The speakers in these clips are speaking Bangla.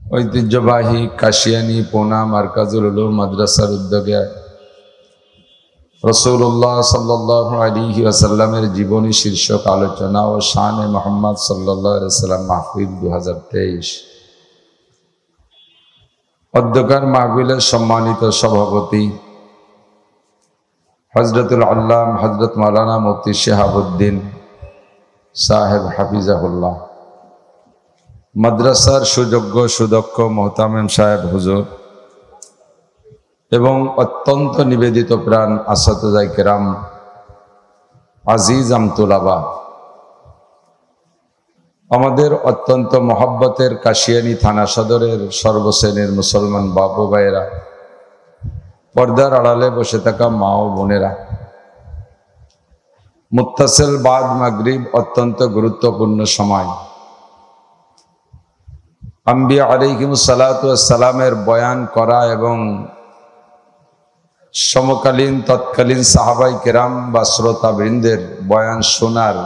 ঐতিহ্যবাহী কাশিয়ানী পোনা মার্কাজুল উলুম মাদ্রাসার উদ্যোগে রাসূলুল্লাহ সাল্লাল্লাহু আলাইহি ওয়াসাল্লামের জীবনী শীর্ষক আলোচনা ও শানে মুহাম্মদ সাল্লাল্লাহু আলাইহি ওয়াসাল্লাম মাহফিল 2023। অধ্যক্ষর মাহফিলের সম্মানিত সভাপতি হযরতুল আল্লাম হযরত মাওলানা মুফতি শিহাবুদ্দিন সাহেব হাফিজাহুল্লাহ, মাদ্রাসার সুযোগ্য সুদক্ষ মোহতামিম সাহেব হুজুর এবং অত্যন্ত নিবেদিত প্রাণ আসাতিজায়ে কেরাম, আজিজ আমতুলাবা, আমাদের অত্যন্ত মহব্বতের কাশিয়ানী থানা সদরের সর্বশ্রেণীর মুসলমান বাবু ভাইয়েরা, পর্দার আড়ালে বসে থাকা মা ও বোনেরা, মুত্তাসিল বাদ মাগরিব অত্যন্ত গুরুত্বপূর্ণ সময়। আম্বিয়া আলাইহিমুস সালাতু ওয়াস সালামের বয়ান করা এবং সমকালীন তৎকালীন সাহাবায়ে কেরাম বা শ্রোতাবৃন্দের বয়ান শোনার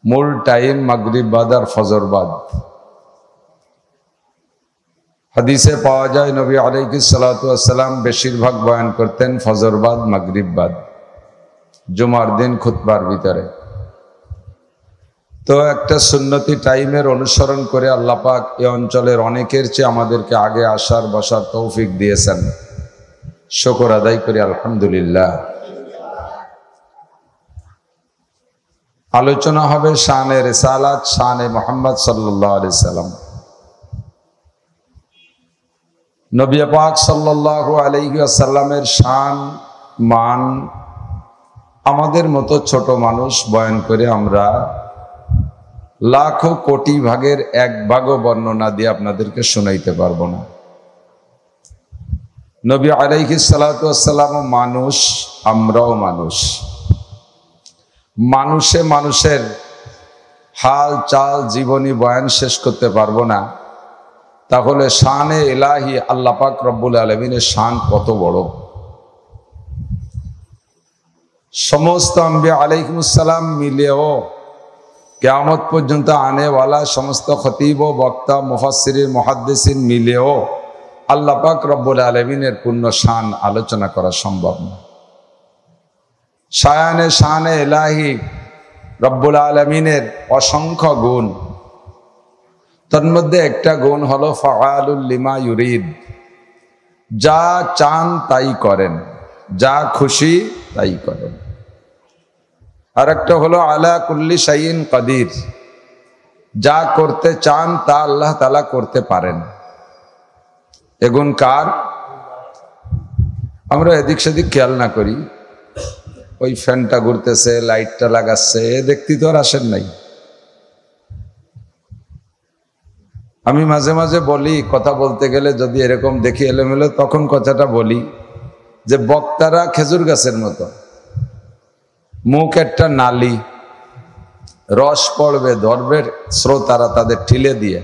মূল টাইম মাগরিব বাদ আর ফজর বাদ। হাদিসে পাওয়া যায় নবী আলাইহিস সালাতু ওয়াস সালাম বেশিরভাগ বয়ান করতেন ফজর বাদ মাগরিব বাদ, জুমার দিন খুতবার ভিতরে। তো একটা সুন্নতি টাইমের অনুসরণ করে আল্লাহ পাক এই অঞ্চলের অনেকের চেয়ে আমাদেরকে আগে আসার বসার তৌফিক দিয়েছেন, শুকর আদায় করি আলহামদুলিল্লাহ। আলোচনা হবে শানে রিসালাত, শানে মুহাম্মদ সাল্লাল্লাহু আলাইহি সাল্লাম। নবী পাক সাল্লাল্লাহু আলাইহি ওয়াসাল্লামের শান মান আমাদের মতো ছোট মানুষ বয়ান করে আমরা লাখো কোটি ভাগের এক ভাগও বর্ণনা দিয়ে আপনাদেরকে শোনাইতে পারবো না। নবী আলাইহিস সালাতু ওয়াস সালাম মানুষ, আমরাও মানুষ। মানুষে মানুষের হাল চাল জীবনী বয়ান শেষ করতে পারবো না, তাহলে শানে ইলাহি আল্লাহ পাক রব্বুল আলামিনের শান কত বড়। সমস্ত আম্বিয়া আলাইহিমুস সালাম মিলেও কিয়ামত পর্যন্ত আনেওয়ালা সমস্ত খতিব ও বক্তা মুফাসসিরিন মুহাদ্দিসিন মিলেও আল্লাহ পাক রব্বুল আলামিনের পূর্ণ শান আলোচনা করা সম্ভব না। শানে ইলাহি রব্বুল আলামিনের অসংখ্য গুণ, তার মধ্যে একটা গুণ হলো ফাআলুল লিমা ইউরিদ, যা চান তাই করেন, যা খুশি তাই করেন। আর একটা হলো আলা কুল্লি শাইইন কাদির, যা করতে চান তা আল্লাহ তাআলা করতে পারেন। এগুন কার? আমরা এদিক সেদিক খেয়াল না করি, ওই ফ্যানটা ঘুরতেছে, লাইটটা লাগাচ্ছে, দেখতে তো আর আসেন নাই। আমি মাঝে মাঝে বলি, কথা বলতে গেলে যদি এরকম দেখি এলোমেলো, তখন কথাটা বলি যে বক্তারা খেজুর গাছের মতো, মুখ একটা নালি, রস পড়বে ধরবে শ্রোতারা তাদের ঠিলে দিয়ে।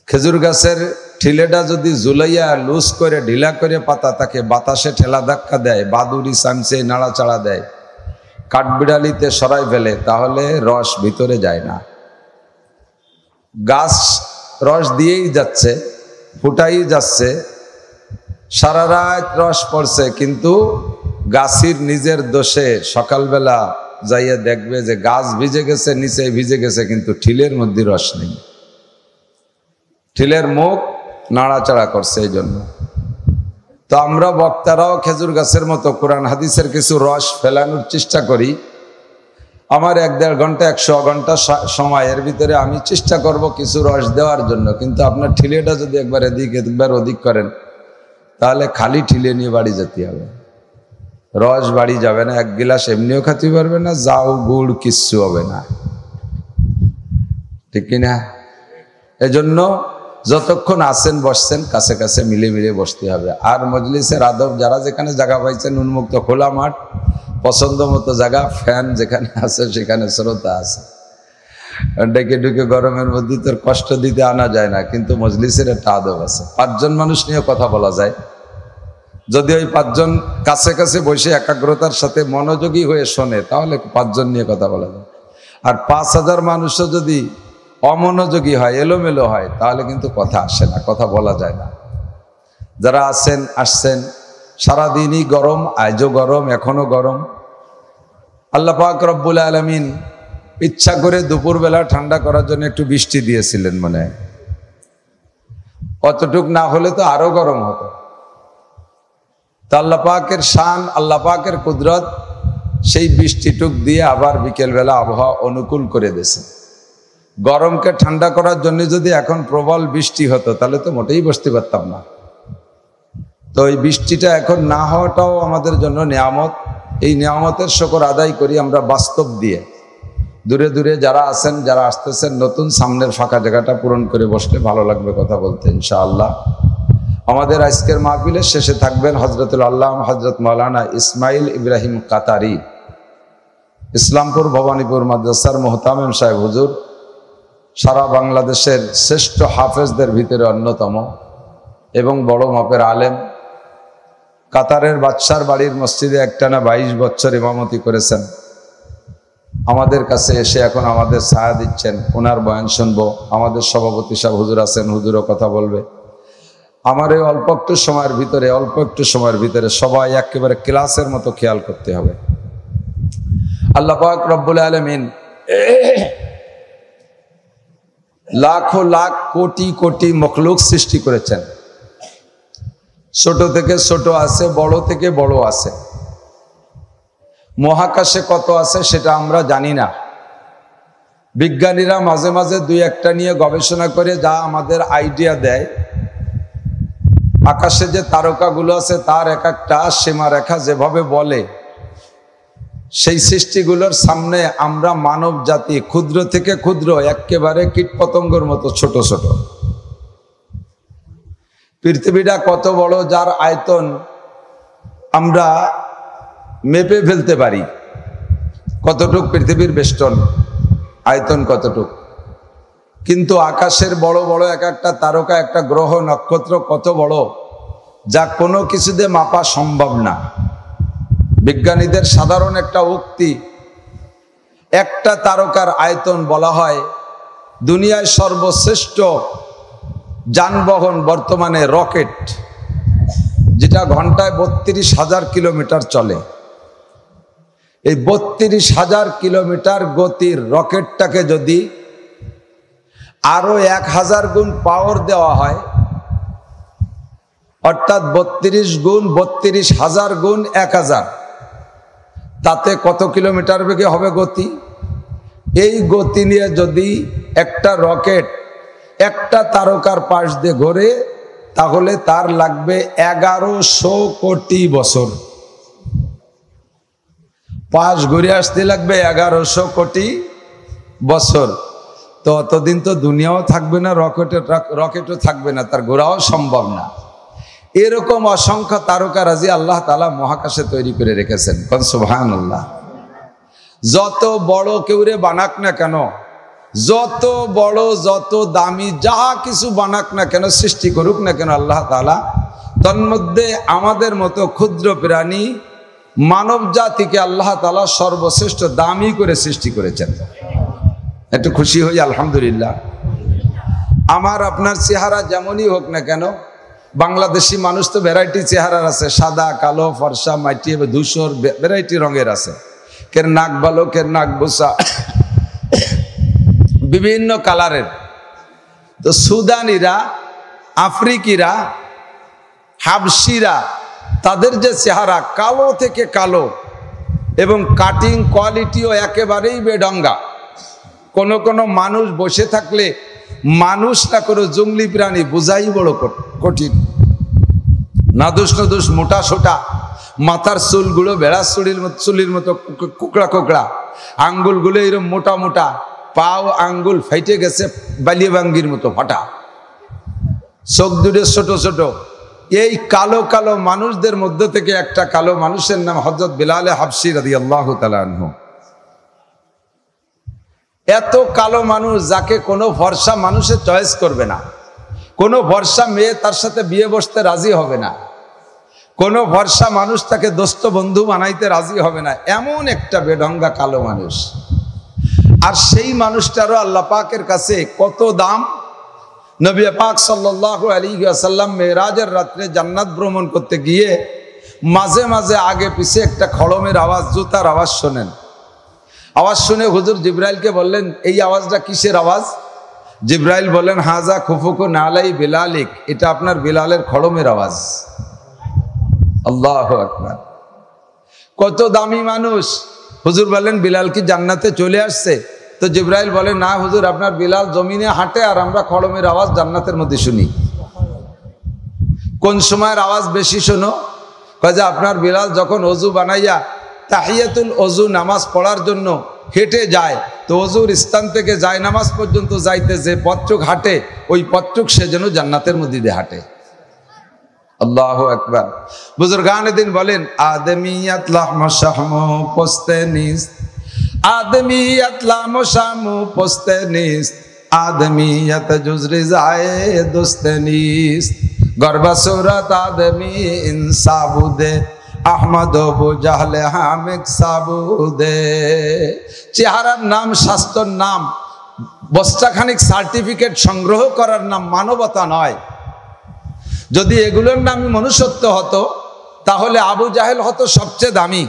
খেজুর গাছের ঠিলেটা যদি জুলাইয়া লুজ করে ঢিলা করে পাতা, তাকে বাতাসে ঠেলা ধাক্কা দেয়, বাদুড়ি চামচে নাড়াচাড়া দেয়, কাঠবিড়ালিতে সরাই ফেলে, তাহলে রস ভিতরে যায় না। গাছ রস দিয়েই যাচ্ছে, ফুটাই যাচ্ছে, সারা রাত রস পড়ছে, কিন্তু গাছের নিজের দোষে সকালবেলা যাইয়া দেখবে যে গাছ ভিজে গেছে, নিচে ভিজে গেছে, কিন্তু ঠিলের মধ্যে রস নেই, ঠিলের মুখ নাড়াচাড়া করছে। এই জন্য তো আমরা বক্তারাও খেজুর গাছের মতো কোরআন হাদিসের কিছু রস ফেলানোর চেষ্টা করি। আমার 1-1.5 ঘন্টা 100 ঘন্টা সময়ের ভিতরে আমি চেষ্টা করব কিছু রস দেওয়ার জন্য, কিন্তু আপনার ঠিলেটা যদি একবার এদিক একবার ওদিক করেন, তাহলে খালি ঠিলে নিয়ে বাড়ি যেতে হবে, রস বাড়ি যাবে না, 1 গিলাস এমনিও খেতে পারবে না, জাউ গুড় কিচ্ছু হবে না, ঠিক কিনা? এজন্য যতক্ষণ আসেন বসছেন কাছে কাছে মিলে মিলে বসতে হবে। আর মজলিসের আদব, যারা যেখানে জায়গা পাইছেন, উন্মুক্ত খোলা মাঠ, পছন্দ মতো জায়গা, ফ্যান যেখানে আছে সেখানে শ্রোতা আছে। ডেকে ডুকে গরমের মধ্যে তোর কষ্ট দিতে আনা যায় না, কিন্তু মজলিসের একটা আদব আছে। 5 জন মানুষ নিয়ে কথা বলা যায়, যদি ওই 5 জন কাছে কাছে বসে একাগ্রতার সাথে মনোযোগী হয়ে শোনে, তাহলে 5 জন নিয়ে কথা বলা যায়। আর 5000 মানুষও যদি অমনোযোগী হয়, এলোমেলো হয়, তাহলে কিন্তু কথা আসে না, কথা বলা যায় না। যারা আছেন আসছেন, সারাদিনই গরম, আজও গরম, এখনো গরম। আল্লাহ পাক রব্বুল আলামিন ইচ্ছা করে দুপুরবেলা ঠান্ডা করার জন্য একটু বৃষ্টি দিয়েছিলেন মনে হয়। অতটুক না হলে তো আরো গরম হতো। তা আল্লাহ পাকের শান, আল্লাহ পাকের কুদরত, সেই বৃষ্টিটুক দিয়ে আবার বিকেলবেলা আবহাওয়া অনুকূল করে দিয়েছে। গরমকে ঠান্ডা করার জন্য যদি এখন প্রবল বৃষ্টি হতো তাহলে তো মোটেই বসতে পারতাম না। তো এই বৃষ্টিটা এখন না হওয়াটাও আমাদের জন্য নিয়ামত। এই নিয়ামতের শুকর আদায় করি আমরা বাস্তব দিয়ে। দূরে দূরে যারা আছেন, যারা আসতেছেন, নতুন সামনের ফাঁকা জায়গাটা পূরণ করে বসলে ভালো লাগবে কথা বলতে ইনশাআল্লাহ। আমাদের আজকের মাহফিলের শেষে থাকবেন হযরতুল আল্লাহ হযরত মাওলানা ইসমাইল ইব্রাহিম কাতারি, ইসলামপুর ভবানীপুর মাদ্রাসার মুহতামিম সাহেব হুজুর, সারা বাংলাদেশের শ্রেষ্ঠ হাফেজদের ভিতরে অন্যতম এবং বড় মাপের আলেম। কাতারের বাদশার বাড়ির মসজিদে একটানা 22 বছর ইমামতি করেছেন। আমাদের কাছে এসে এখন আমাদের ছায়া দিচ্ছেন, ওনার বয়ান শুনবো। আমাদের সভাপতি সাহেব হুজুর আছেন, হুজুরও কথা বলবে। আমার এই অল্প একটু সময়ের ভিতরে সবাই একেবারে ক্লাসের মতো খেয়াল করতে হবে। আল্লাহ পাক রব্বুল আলামিন লাখো লাখ কোটি কোটি মখলুক সৃষ্টি করেছেন। ছোট থেকে ছোট আছে, বড় থেকে বড় আছে। মহাকাশে কত আছে সেটা আমরা জানি না। বিজ্ঞানীরা মাঝে মাঝে দুই একটা নিয়ে গবেষণা করে যা আমাদের আইডিয়া দেয়। আকাশে যে তারকাগুলো আছে তার এক একটা সীমারেখা যেভাবে বলে, সেই সৃষ্টিগুলোর সামনে আমরা মানব জাতি ক্ষুদ্র থেকে ক্ষুদ্র, একেবারে কীটপতঙ্গের মতো ছোট ছোট। পৃথিবীটা কত বড়, যার আয়তন আমরা মেপে ফেলতে পারি। কতটুক পৃথিবীর বেষ্টন, আয়তন কতটুক। কিন্তু আকাশের বড় বড় এক একটা তারকা, একটা গ্রহ, নক্ষত্র কত বড়, যা কোনো কিছু দিয়ে মাপা সম্ভব না। বিজ্ঞানীদের সাধারণ একটা উক্তি, একটা তারকার আয়তন বলা হয় দুনিয়ায় সর্বশ্রেষ্ঠ যানবাহন বর্তমানে রকেট, যেটা ঘন্টায় 32,000 কিলোমিটার চলে। এই 32,000 কিলোমিটার গতির রকেটটাকে যদি আরো 1000 গুণ পাওয়ার দেওয়া হয়, অর্থাৎ 32 গুণ 32,000 গুণ 1000, তাতে কত কিলোমিটার বেগে হবে গতি? এই গতি নিয়ে যদি একটা রকেট একটা তারকার পাশ দিয়ে ঘোরে, তাহলে তার লাগবে 1100 কোটি বছর। পাশ ঘুরে আসতে লাগবে 1100 কোটি বছর। তো অতদিন তো দুনিয়াও থাকবে না, রকেটও থাকবে না, তার ঘোরাও সম্ভব না। এরকম অসংখ্য তারকারাজি আল্লাহ তাআলা মহাকাশে তৈরি করে রেখেছেন। সুবহানাল্লাহ। যত বড় কেউরে বানাক না কেন, যত বড় যত দামি যা কিছু বানাক না কেন, সৃষ্টি করুক না কেন আল্লাহ তাআলা, তন্মধ্যে আমাদের মতো ক্ষুদ্র প্রাণী মানব জাতিকে আল্লাহ তাআলা সর্বশ্রেষ্ঠ দামি করে সৃষ্টি করেছেন। একটু খুশি হই আলহামদুলিল্লাহ। আমার আপনার চেহারা যেমনই হোক না কেন, বাংলাদেশি মানুষ তো ভ্যারাইটি চেহারার আছে, সাদা, কালো, ফর্সা, মাটি, ধূসর, ভ্যারাইটি রঙের আছে। কের নাক ভালো, কের নাক বোসা, বিভিন্ন কালারের। তো সুদানিরা, আফ্রিকিরা, হাবশিরা, তাদের যে চেহারা কালো থেকে কালো এবং কাটিং কোয়ালিটিও একেবারেই বেডঙ্গা। কোন কোন মানুষ বসে থাকলে মানুষ না করে জঙ্গলি প্রাণী বোঝাই বড় কঠিন। নাদুস নদুস, মোটা সোটা, মাথার চুলগুলো বেড়া চুলির মতো কুকড়া কুকড়া, আঙ্গুলগুলো এরকম মোটা মোটা, পাও আঙ্গুল ফাইটে গেছে বালিয়া ভাঙ্গির মতো ফাটা, চোখ দুটো ছোট ছোট। এই কালো কালো মানুষদের মধ্যে থেকে একটা কালো মানুষের নাম হযরত বিলাল হাবশী রাদিয়াল্লাহু তাআলা আনহু। এত কালো মানুষ যাকে কোনো ফর্সা মানুষের চয়েস করবে না, কোনো ফর্সা মেয়ে তার সাথে বিয়ে বসতে রাজি হবে না, কোনো ফর্সা মানুষ তাকে দোস্ত বন্ধু বানাইতে রাজি হবে না, এমন একটা বেঢঙ্গা কালো মানুষ। আর সেই মানুষটারও আল্লাহ পাকের কাছে কত দাম। নবী পাক সাল্লাল্লাহু আলাইহি ওয়াসাল্লাম মেরাজের রাত্রে জান্নাত ভ্রমণ করতে গিয়ে মাঝে মাঝে আগে পিছে একটা খড়মের আওয়াজ, জুতার আওয়াজ শোনেন। আওয়াজ শুনে হুজুর জিব্রাইলকে বললেন, এই আওয়াজটা কিসের আওয়াজ? জিব্রাইল বলেন, হাজা খুফুকু নালাই বিলালিক, এটা আপনার বিলালের খড়মের আওয়াজ। আল্লাহু আকবার। কত দামি মানুষ। হুজুর বলেন, বিলাল কি জান্নাতে চলে আসছে? তো জিব্রাইল বলেন, না হুজুর, আপনার বিলাল জমিনে হাঁটে আর আমরা খড়মের আওয়াজ জান্নাতের মধ্যে শুনি। কোন সময়ের আওয়াজ বেশি শোনো? কয় যে আপনার বিলাল যখন অজু বানাইয়া তাহিয়াতুল অজু নামাজ পড়ার জন্য হেঁটে যায়, তো অজুর স্থান থেকে যায় নামাজ পর্যন্ত যাইতে যে পথটুক হাঁটে, ওই পথটুক সে যেন জান্নাতের মধ্যে দিয়ে হাঁটে। আল্লাহু আকবার। বুজুর্গানে দিন বলেন, আদমিয়াত লাহমু শাহমু পোস্তেনিস, আদমিয়াত লাহমু শাহমু পোস্তেনিস, আদমিয়াত জুজরি যায় দোস্তেনিস, গরবা সুরাত আদমি ইনসাবুদে, আহমদ আবু জাহলে হামিক সাবুদে। চেহারার নাম, স্বাস্থ্যর নাম, বস্তাখানিক সার্টিফিকেট সংগ্রহ করার নাম মানবতা নয়। যদি এগুলোর নামই মনুষ্যত্ব হতো, তাহলে আবু জাহেল হতো সবচেয়ে দামি,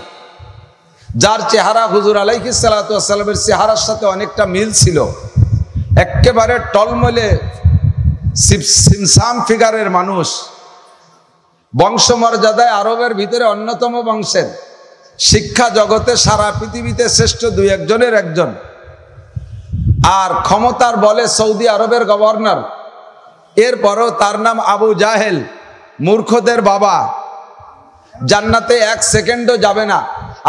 যার চেহারা হুজুর আলাইহিস সালাতু ওয়াস সালামের চেহারার সাথে অনেকটা মিল ছিল। একেবারে টলমলে সিমসাম ফিগারের মানুষ, বংশমর্যাদায় আরবের ভিতরে অন্যতম বংশের, শিক্ষা জগতে সারা পৃথিবীতে শ্রেষ্ঠ দুই একজনের একজন, আর ক্ষমতার বলে সৌদি আরবের গভর্নর। এরপরও তার নাম আবু জাহেল, মূর্খদের বাবা। জান্নাতে এক সেকেন্ডও যাবে না।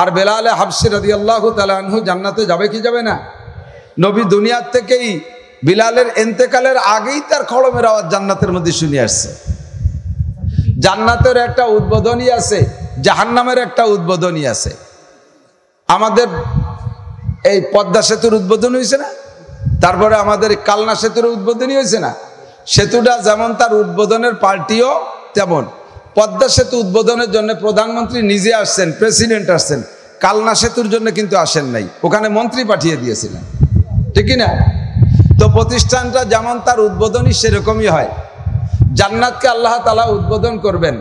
আর বেলালে হাবশি রাদিয়াল্লাহু তাআলা আনহু জান্নাতে যাবে কি যাবে না? নবী দুনিয়ার থেকেই বিলালের ইন্তেকালের আগেই তার খড়মের আওয়াজ জান্নাতের মধ্যে শুনে আসছে। জান্নাতের একটা উদ্বোধনী আছে, জাহান্নামের একটা উদ্বোধনী আছে। আমাদের এই পদ্মা সেতুর উদ্বোধন হয়েছে না, তারপরে আমাদের কালনা সেতুর উদ্বোধনী হয়েছে না। সেতুটা যেমন তার উদ্বোধনের পার্টিও তেমন। পদ্মা সেতু উদ্বোধনের জন্য প্রধানমন্ত্রী নিজে আসছেন, প্রেসিডেন্ট আসছেন, কালনা সেতুর জন্য কিন্তু আসেন নাই, ওখানে মন্ত্রী পাঠিয়ে দিয়েছিলেন, ঠিক না? তো প্রতিষ্ঠানটা যেমন তার উদ্বোধনী সেরকমই হয়। জান্নাতকে আল্লাহ তাআলা উদ্বোধন করবেন,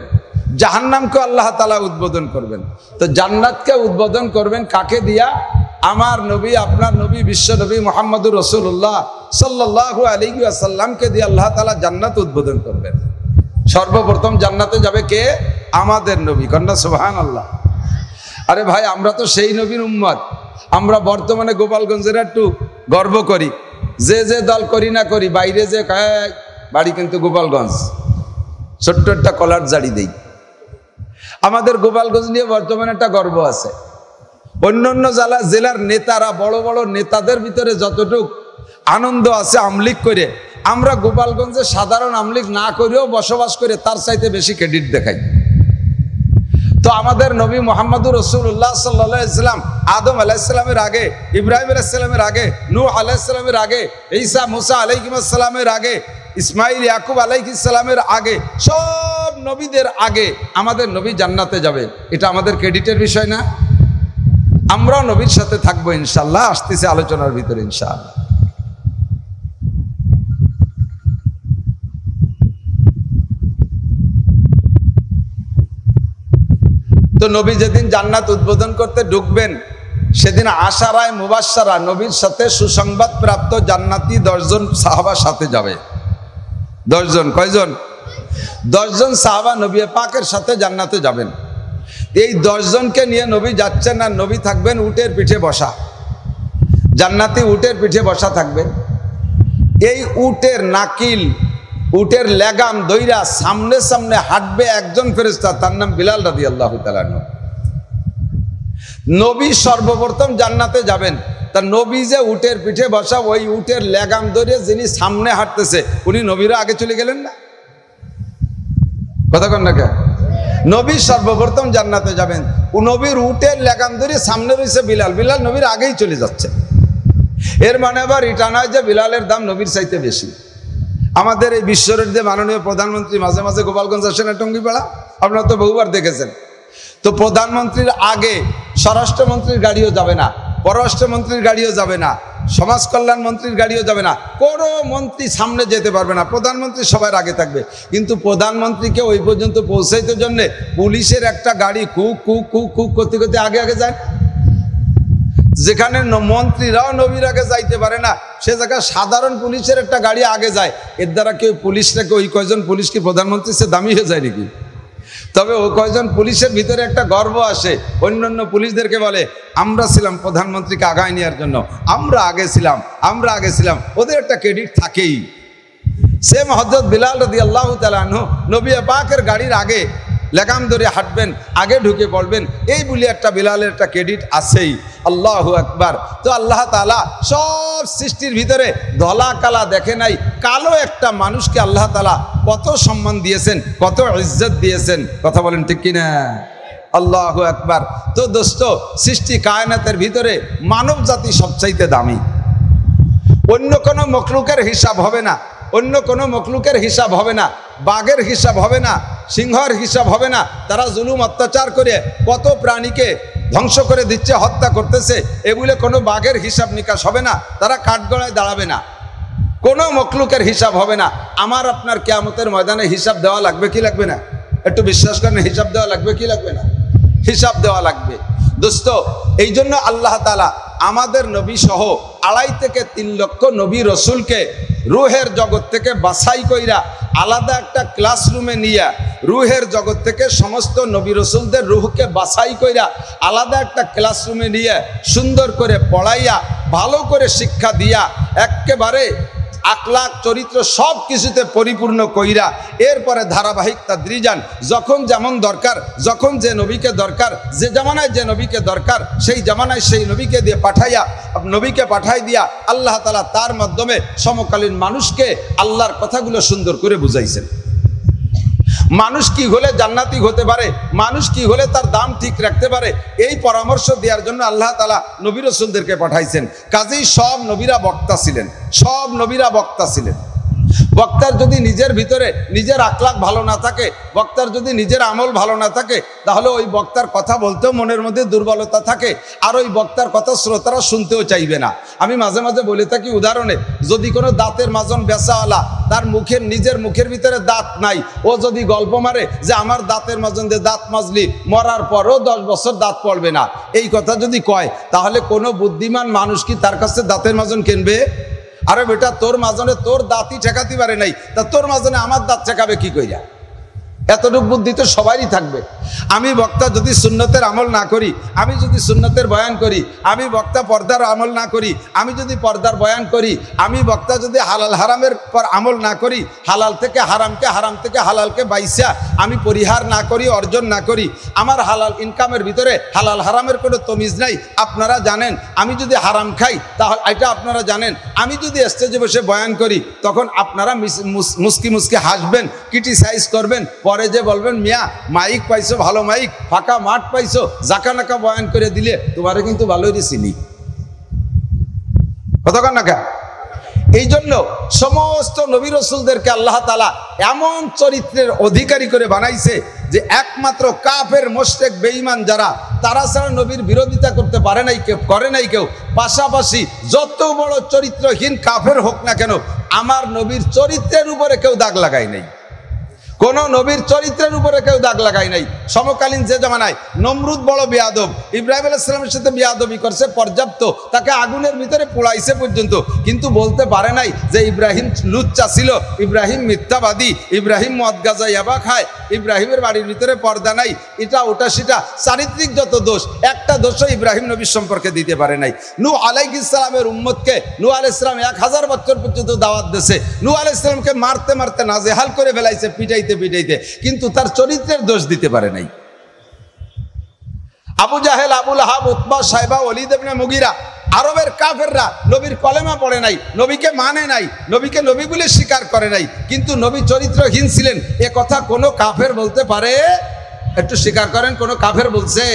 জাহান্নামকে আল্লাহ তাআলা উদ্বোধন করবেন। তো জান্নাতকে উদ্বোধন করবেন কাকে দিয়া? আমার নবী, আপনার নবী, বিশ্ব নবী মুহাম্মদুর রাসূলুল্লাহ সাল্লাল্লাহু আলাইহি ওয়াসাল্লামকে দিয়ে আল্লাহ তাআলা জান্নাত উদ্বোধন করবেন। সর্বপ্রথম জান্নাতে যাবে কে? আমাদের নবী। কন্যা সুবহানাল্লাহ। আরে ভাই, আমরা তো সেই নবীর উম্মত। আমরা বর্তমানে গোপালগঞ্জের একটু গর্ব করি, যে যে দল করি না করি, বাইরে যে বাড়ি কিন্তু গোপালগঞ্জ, ছোট্ট একটা কলার জাড়ি দেই। আমাদের গোপালগঞ্জ নিয়ে বর্তমানে একটা গর্ব আছে। অন্যান্য জেলার নেতারা, বড় বড় নেতাদের ভিতরে যতটুক আনন্দ আছে আমলিগ করে, আমরা গোপালগঞ্জে সাধারণ আমলিগ না করেও বসবাস করে তার চাইতে বেশি ক্রেডিট দেখাই। তো আমাদের নবী মুহাম্মদুর রাসূলুল্লাহ সাল্লাল্লাহু আলাইহি ওয়াসাল্লাম আদম আলাইহিস সালামের আগে, ইব্রাহিম আলাইহিস সালামের আগে, নূহ আলাইহিস সালামের আগে, ঈসা মুসা আলাইহিস সালামের আগে, ইসমাইল ইয়াকুব আলাইহিস সালামের আগে, সব নবীদের আগে আমাদের নবী জান্নাতে যাবে। এটা আমাদের ক্রেডিটের বিষয় না? আমরাও নবীর সাথে থাকবো ইনশাআল্লাহ। আসতেছে আলোচনার ভিতরে ইনশাআল্লাহ। তো নবী যেদিন জান্নাত উদ্বোধন করতে ঢুকবেন, সেদিন আশারায় মুবাশশারা, নবীর সাথে সুসংবাদ প্রাপ্ত জান্নাতি 10 জন সাহাবা সাথে যাবে। 10 জন। কয়জন? 10 জন সাহাবা নবী পাকের সাথে জান্নাতে যাবেন। এই 10 জনকে নিয়ে নবী যাচ্ছেন, আর নবী থাকবেন উটের পিঠে বসা। জান্নাতি উটের পিঠে বসা থাকবেন। এই উটের নাকিল, উটের লেগাম দইরা সামনে সামনে হাঁটবে একজন ফেরেশতা, তার নাম বিলাল রাদিয়াল্লাহু তাআলা আনহু। নবী সর্বপ্রথম জান্নাতে যাবেন, তা নবী যে উটের পিঠে বসা, ওই উটের লেগাম ধরে যিনি সামনে হাঁটতেছে, উনি নবীরা আগে চলে গেলেন না? কথা কন না কে? নবী সর্বপ্রথম জান্নাতে যাবেন, নবীর উটের লেগাম ধরে সামনে রয়েছে বিলাল, বিলাল নবীর আগেই চলে যাচ্ছে। এর মানে আবার এটা নয় যে বিলালের দাম নবীর চাইতে বেশি। আমাদের এই বিশ্বের যে মাননীয় প্রধানমন্ত্রী মাঝে মাঝে গোপালগঞ্জ আসেন না, টঙ্গিপাড়া, আপনারা তো বহুবার দেখেছেন। তো প্রধানমন্ত্রীর আগে স্বরাষ্ট্রমন্ত্রীর গাড়িও যাবে না, পররাষ্ট্রমন্ত্রীর গাড়িও যাবে না, সমাজ কল্যাণ মন্ত্রীর গাড়িও যাবে না, কোনো মন্ত্রী সামনে যেতে পারবে না, প্রধানমন্ত্রী সবার আগে থাকবে। কিন্তু প্রধানমন্ত্রীকে ওই পর্যন্ত পৌঁছাইতে জন্য পুলিশের একটা গাড়ি কুক কুক কুক কুক করতে করতে আগে আগে যায়। যেখানে মন্ত্রীরাও নবীর আগে যাইতে পারে না, সে জায়গায় সাধারণ পুলিশের একটা গাড়ি আগে যায়। এর দ্বারা কেউ পুলিশটাকে, ওই কয়জন পুলিশ কি প্রধানমন্ত্রীর চেয়ে দামি হয়ে যায় নাকি? তবে ওই কয়জন পুলিশের ভিতরে একটা গর্ব আসে, অন্যান্য পুলিশদেরকে বলে আমরা ছিলাম প্রধানমন্ত্রীকে আগায় নেওয়ার জন্য, আমরা আগে ছিলাম, ওদের একটা ক্রেডিট থাকেই। সেম হযরত বিলাল রাদিয়াল্লাহু তাআলা আনহু নবী পাকের গাড়ির আগে লাগাম ধরে হাঁটবেন, আগে ঢুকে পড়বেন, এই বলে একটা বিলালের একটা ক্রেডিট আছেই। আল্লাহু আকবার। তো আল্লাহ তাআলা সব সৃষ্টির ভিতরে ধলা কালা দেখে নাই, কালো একটা মানুষকে আল্লাহ তাআলা কত সম্মান দিয়েছেন, কত ইজ্জত দিয়েছেন, কথা বলেন ঠিক কিনা? আল্লাহু আকবার। তো দোস্ত, সৃষ্টি কায়নাতের ভিতরে মানব জাতি সবচাইতে দামি। অন্য কোনো মখলুকের হিসাব হবে না, অন্য কোনো মখলুকের হিসাব হবে না, বাঘের হিসাব হবে না, সিংহের হিসাব হবে না। তারা জুলুম অত্যাচার করে কত প্রাণীকে ধ্বংস করে দিচ্ছে, হত্যা করতেছে, এগুলো কোনো বাঘের হিসাব নিকাশ হবে না। তারা কাঠগড়ায় দাঁড়াবে না, কোনো মখলুকের হিসাব হবে না। আমার আপনার কিয়ামতের ময়দানে হিসাব দেওয়া লাগবে কি লাগবে না? একটু বিশ্বাস করেন, হিসাব দেওয়া লাগবে কি লাগবে না? হিসাব দেওয়া লাগবে দোস্ত। এই জন্য আল্লাহ তাআলা আমাদের নবী সহ 2.5 থেকে 3 লক্ষ নবী রসুলকে রুহের জগৎ থেকে বাছাই কইরা আলাদা একটা ক্লাসরুমে নিয়ে, রুহের জগৎ থেকে সমস্ত নবী রসুলদের রুহকে বাছাই কইরা আলাদা একটা ক্লাসরুমে নিয়ে সুন্দর করে পড়াইয়া, ভালো করে শিক্ষা দিয়া, একেবারে আখলাক চরিত্র সব কিছুতে পরিপূর্ণ কইরা, এরপরে ধারাবাহিক তাদরিজান যখন যেমন দরকার, যখন যে নবীকে দরকার, যে জামানায় যে নবীকে দরকার, সেই জামানায় সেই নবীকে দিয়ে পাঠাই দিয়া আল্লাহ তাআলা তার মাধ্যমে সমকালীন মানুষকে আল্লাহর কথাগুলো সুন্দর করে বুঝাইছেন। মানুষ কি হলে জান্নাতি হতে পারে, মানুষ কি হলে তার দাম ঠিক রাখতে পারে, এই পরামর্শ দেওয়ার জন্য আল্লাহ তাআলা নবী রাসূলদেরকে পাঠাইছেন। কাজেই সব নবীরা বক্তা ছিলেন, সব নবীরা বক্তা ছিলেন। বক্তার যদি নিজের ভিতরে নিজের আখলাক ভালো না থাকে, বক্তার যদি নিজের আমল ভালো না থাকে, তাহলে ওই বক্তার কথা বলতেও মনের মধ্যে দুর্বলতা থাকে, আর ওই বক্তার কথা শ্রোতারা শুনতেও চাইবে না। আমি মাঝে মাঝে বলে থাকি উদাহরণে, যদি কোনো দাঁতের মাজন বেচাওয়ালা, তার নিজের মুখের ভিতরে দাঁত নাই, ও যদি গল্প মারে যে আমার দাঁতের মাজন দিয়ে দাঁত মাজলি, মরার পরও 10 বছর দাঁত পড়বে না, এই কথা যদি কয়, তাহলে কোনো বুদ্ধিমান মানুষ কি তার কাছে দাঁতের মাজন কিনবে? আরে বেটা, তোর মাজনে তোর দাঁতই ঠেকাতে পারে নাই, তা তোর মাজনে আমার দাঁত ঠেকাবে কি কইরা? এতটুকু বুদ্ধি তো সবারই থাকবে। আমি বক্তা যদি সুন্নতের আমল না করি, আমি যদি সুন্নতের বয়ান করি, আমি বক্তা পর্দার আমল না করি, আমি যদি পর্দার বয়ান করি, আমি বক্তা যদি হালাল হারামের পর আমল না করি, হালাল থেকে হারামকে, হারাম থেকে হালালকে বাইসা আমি পরিহার না করি, অর্জন না করি, আমার হালাল ইনকামের ভিতরে হালাল হারামের কোনো তমিজ নাই, আপনারা জানেন। আমি যদি হারাম খাই, তাহলে এটা আপনারা জানেন। আমি যদি স্টেজে বসে বয়ান করি, তখন আপনারা মুস্কি মুস্কি হাসবেন, ক্রিটিসাইজ করবেন, পরে যে বলবেন মিয়া মাইক পাইছো, ভালো মাইক, ফাঁকা মাঠ পাইছো, জাকা নাকা বয়ান করে দিলে তোমারে কিন্তু ভালোই চিনি, কতক্ষণ নাকা। এই জন্য সমস্ত নবী রাসূলদেরকে আল্লাহ তাআলা এমন চরিত্রের অধিকারী করে বানাইছে যে একমাত্র কাফের, মুশরিক, বেঈমান যারা, তারা ছাড়া নবীর বিরোধিতা করতে পারে নাই কেউ, করে নাই কেউ। পাশাপাশি যত বড় চরিত্রহীন কাফের হোক না কেন, আমার নবীর চরিত্রের উপরে কেউ দাগ লাগায় নাই, কোন নবীর চরিত্রের উপরে কেউ দাগ লাগায় নাই। সমকালীন যে জামানায় নমরুদ বড় বেয়াদব, ইব্রাহিম আলাইহিস সালামের সাথে বেয়াদবি করছে পর্যাপ্ত, তাকে আগুনের ভিতরে পোড়াইছে পর্যন্ত, কিন্তু বলতে পারে নাই যে ইব্রাহিম লুচ্চা ছিল, ইব্রাহিম মিথ্যাবাদী, ইব্রাহিম মদ গাঁজা ইয়াবা খায়, ইব্রাহিমের বাড়ির ভিতরে পর্দা নাই, এটা ওটা সেটা, চারিত্রিক যত দোষ, একটা দোষও ইব্রাহিম নবীর সম্পর্কে দিতে পারে নাই। নূহ আলাইহিস সালামের উম্মতকে নূহ আলাইহিস সালাম 1000 বছর পর্যন্ত দাওয়াত দিয়েছে, নূহ আলাইহিস সালামকে মারতে মারতে নাজেহাল করে ফেলাইছে, পিটাইতে, কিন্তু তার চরিত্রের দোষ দিতে পারে নাই। আবু জাহেল, আবু লাহাব, উতবা, সাইবা, ওয়ালিদ ইবনে মুগিরা, আরবের কাফেররা নবীর কলেমা পড়ে নাই, নবীকে মানে নাই, নবীকে নবী বলে স্বীকার করে নাই, কিন্তু নবী চরিত্রহীন ছিলেন, এ কথা কোনো কাফের বলতে পারে? একটু স্বীকার করেন, কোনো কাফের বলছে?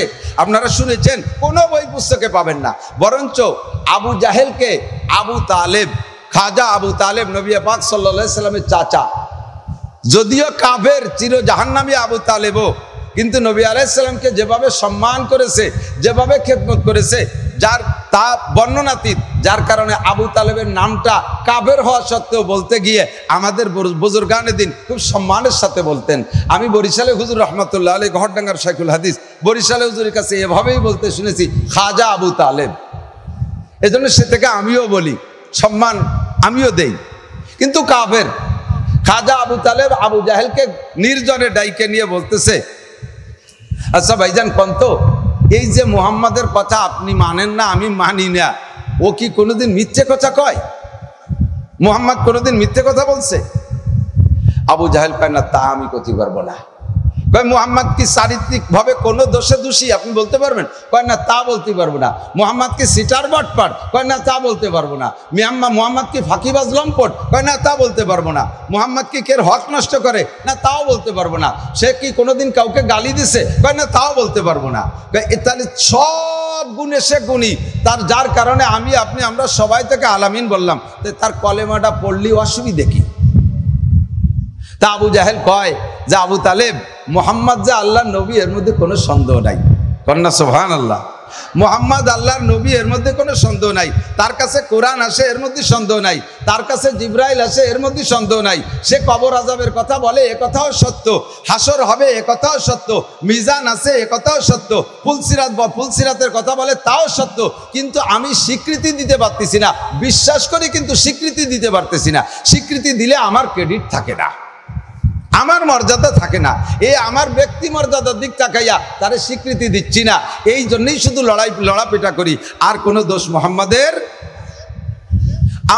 আপনারা শুনেছেন? কোনো বই পুস্তকে পাবেন না। বরঞ্চ আবু জাহেলকে আবু তালেব, খাজা আবু তালেব, নবী পাক সাল্লাল্লাহু আলাইহি সাল্লামের চাচা, যদিও কাফের, চির জাহান্নামী আবু তালেবও, কিন্তু নবী আলাইহিস সালামকে যেভাবে সম্মান করেছে, যেভাবে খেদমত করেছে, যার তা বর্ণনাতীত, যার কারণে আবু তালেবের নামটা কাফের হওয়া সত্ত্বেও বলতে গিয়ে আমাদের বুজুর্গানে দিন খুব সম্মানের সাথে বলতেন। আমি বরিশালে হুজুর রহমতুল্লাহ আলাইহি গহরডাঙ্গার শাইখুল হাদিস বরিশালে হুজুরের কাছে এভাবেই বলতে শুনেছি, খাজা আবু তালেব। এজন্য সে থেকে আমিও বলি, সম্মান আমিও দেই, কিন্তু কাফের। খাজা আবু তালেব আবু জাহেলকে নির্জনে ডাইকে নিয়ে বলতেছে, আচ্ছা ভাইজান কন্ত, এই যে মুহাম্মাদের কথা আপনি মানেন না, আমি মানি না, ও কি কোনোদিন মিথ্যে কথা কয়? মুহাম্মদ কোনোদিন মিথ্যে কথা বলছে? আবু জাহেল কয় না, তা আমি করতে পারবো না। কয় মুহাম্মদ কি চারিত্রিক ভাবে কোনো দোষে দোষী আপনি বলতে পারবেন? কয় না, তা বলতে পারবো না। মুহাম্মদ কি সিটার বাটপার? কয় না, তা বলতে পারবো না। মুহাম্মদ কি ফাঁকিবাজ লম্পট? কয় না, তা বলতে পারবো না। মুহাম্মদ কি কের হক নষ্ট করে? না, তাও বলতে পারবো না। সে কি কোনোদিন কাউকে গালি দিছে? কয় না, তাও বলতে পারবো না। তাহলে সব গুণে সে গুণী, যার কারণে আমি আপনি আমরা সবাই থেকে আলামিন বললাম, তার কলেমাটা পড়লি অসুবিধে কি? তা আবু জাহেল কয় যে আবু তালেব, মুহাম্মদ যে আল্লাহর নবী এর মধ্যে কোনো সন্দেহ নাই। কন্যা সুবহানাল্লাহ, মুহাম্মদ আল্লাহর নবী এর মধ্যে কোনো সন্দেহ নাই। তার কাছে কোরআন আসে এর মধ্যে সন্দেহ নাই। তার কাছে জিবরাইল আসে এর মধ্যে সন্দেহ নাই। সে কবর আযাবের কথা বলে, এ কথাও সত্য। হাসর হবে, এ কথাও সত্য। মিজান আছে, এ কথাও সত্য। ফুলসিরাতের কথা বলে, তাও সত্য। কিন্তু আমি স্বীকৃতি দিতে পারতেছি না। বিশ্বাস করি কিন্তু স্বীকৃতি দিতে পারতেছি না। স্বীকৃতি দিলে আমার ক্রেডিট থাকে না, আমার মর্যাদা থাকে না। এই আমার ব্যক্তি মর্যাদার দিক তাকাইয়া তারে স্বীকৃতি দিচ্ছি না। এই জন্যই শুধু লড়াপেটা করি, আর কোনো দোষ মুহাম্মাদের।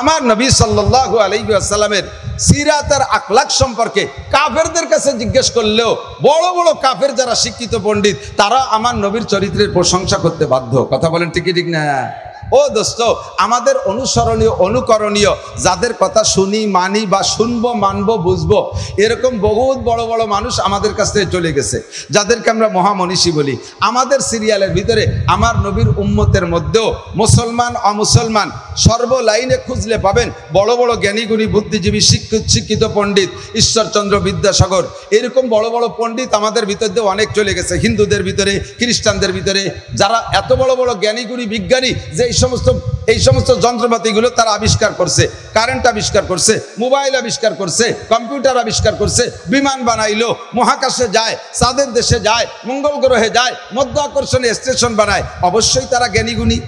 আমার নবী সাল্লাল্লাহু আলাইহি ওয়াসাল্লামের সিরাত আর আখলাক সম্পর্কে কাফেরদের কাছে জিজ্ঞেস করলেও বড় বড় কাফের যারা শিক্ষিত পণ্ডিত, তারা আমার নবীর চরিত্রের প্রশংসা করতে বাধ্য। কথা বলেন ঠিক ঠিক না? ও দোস্ত, আমাদের অনুসরণীয় অনুকরণীয় যাদের কথা শুনি, মানি বা শুনবো, মানবো, বুঝবো, এরকম বহুত বড় বড় মানুষ আমাদের কাছ থেকে চলে গেছে, যাদেরকে আমরা মহামনীষী বলি। আমাদের সিরিয়ালের ভিতরে আমার নবীর উম্মতের মধ্যেও মুসলমান অমুসলমান সর্ব লাইনে খুঁজলে পাবেন বড় বড় জ্ঞানীগুণী বুদ্ধিজীবী শিক্ষিত পণ্ডিত, ঈশ্বরচন্দ্র বিদ্যাসাগর, এরকম বড় বড় পণ্ডিত আমাদের ভিতর দিয়ে অনেক চলে গেছে। হিন্দুদের ভিতরে, খ্রিস্টানদের ভিতরে যারা এত বড় বড় জ্ঞানীগুণী বিজ্ঞানী, যে এই সমস্ত যন্ত্রপাতিগুলো তারা আবিষ্কার করছে, কারেন্ট আবিষ্কার করছে, মোবাইল আবিষ্কার করছে, কম্পিউটার আবিষ্কার করছে, বিমান বানাইলো, মহাকাশে যায়, চাঁদের দেশে যায়, মঙ্গল গ্রহে যায়, মধ্য আকর্ষণে স্টেশন বানায়, অবশ্যই তারা জ্ঞানীগুণী।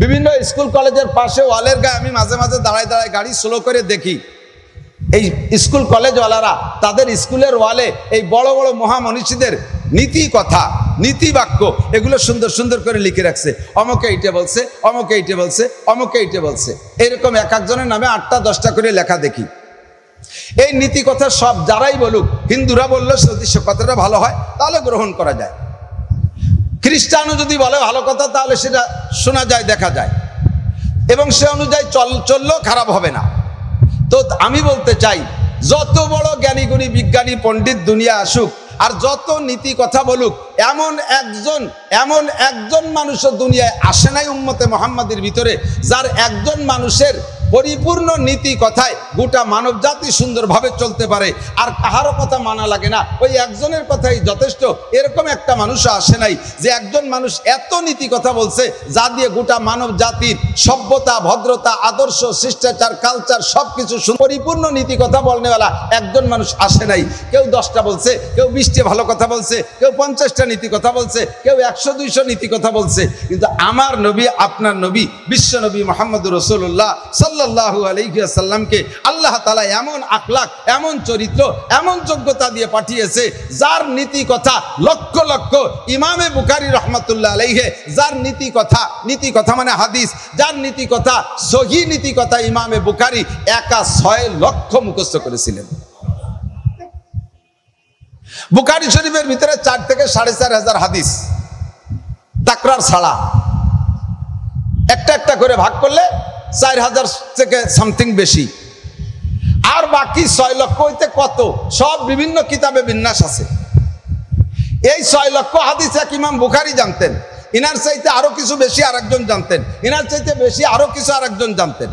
বিভিন্ন স্কুল কলেজের পাশে ওয়ালের গায়ে আমি মাঝে মাঝে দাঁড়ায় দাঁড়ায় গাড়ি স্লো করে দেখি, এই স্কুল কলেজওয়ালারা তাদের স্কুলের ওয়ালে এই বড় বড় মহামনীষীদের নীতি কথা, নীতি বাক্য এগুলো সুন্দর সুন্দর করে লিখে রাখছে। অমুকে এইটা বলছে, অমুকে এইটা বলছে, অমুকে এইটা বলছে, এরকম এক একজনের নামে 8টা 10টা করে লেখা দেখি। এই নীতি কথা সব যারাই বলুক, হিন্দুরা বললে যদি সে কথাটা ভালো হয় তাহলে গ্রহণ করা যায়, খ্রিস্টানও যদি বলে ভালো কথা তাহলে সেটা শোনা যায়, দেখা যায়, এবং সে অনুযায়ী চললেও খারাপ হবে না। তো আমি বলতে চাই, যত বড় জ্ঞানীগুণী বিজ্ঞানী পণ্ডিত দুনিয়া আসুক আর যত নীতি কথা বলুক, এমন একজন মানুষও দুনিয়ায় আসে নাই উম্মতে মুহাম্মাদের ভিতরে যার একজন মানুষের পরিপূর্ণ নীতি কথায় গোটা মানব জাতি সুন্দরভাবে চলতে পারে, আর কাহারও কথা মানা লাগে না, ওই একজনের কথাই যথেষ্ট। এরকম একটা মানুষও আসে নাই যে একজন মানুষ এত নীতি কথা বলছে যা দিয়ে গোটা মানব জাতির সভ্যতা, ভদ্রতা, আদর্শ, শিষ্টাচার, কালচার সবকিছু পরিপূর্ণ নীতি কথা বলনেওয়ালা একজন মানুষ আসে নাই। কেউ 10টা বলছে, কেউ 20টা ভালো কথা বলছে, কেউ 50টা নীতি কথা বলছে, কেউ 100-200 নীতি কথা বলছে, কিন্তু আমার নবী, আপনার নবী, বিশ্ব নবী মুহাম্মদুর রাসূলুল্লাহ সাল্লাল্লাহু আলাইহি ওয়াসাল্লামকে আল্লাহ তাআলা এমন আখলাক, এমন চরিত্র, এমন যোগ্যতা দিয়ে পাঠিয়েছে, যার নীতি কথা লক্ষ লক্ষ ইমামে বুখারী রাহমাতুল্লাহ আলাইহি, যার নীতি কথা মানে হাদিস, যার নীতি কথা সহিহ নীতি কথা ইমামে বুখারী একা 6 লক্ষ মুখস্থ করেছিলেন। বুখারী শরীফের ভিতরে 4 থেকে 4,500 হাদিস তাকরার ছাড়া, একটা একটা করে ভাগ করলে 4,000 থেকে সামথিং বেশি, আর বাকি 6 লক্ষ হইতে কত সব বিভিন্ন কিতাবে বিন্যাস আছে। এই 6 লক্ষ হাদিস এক ইমাম বুখারী জানতেন, ইনার চাইতে আরো কিছু বেশি আরেকজন জানতেন, ইনার চাইতে বেশি আরো কিছু আরেকজন জানতেন।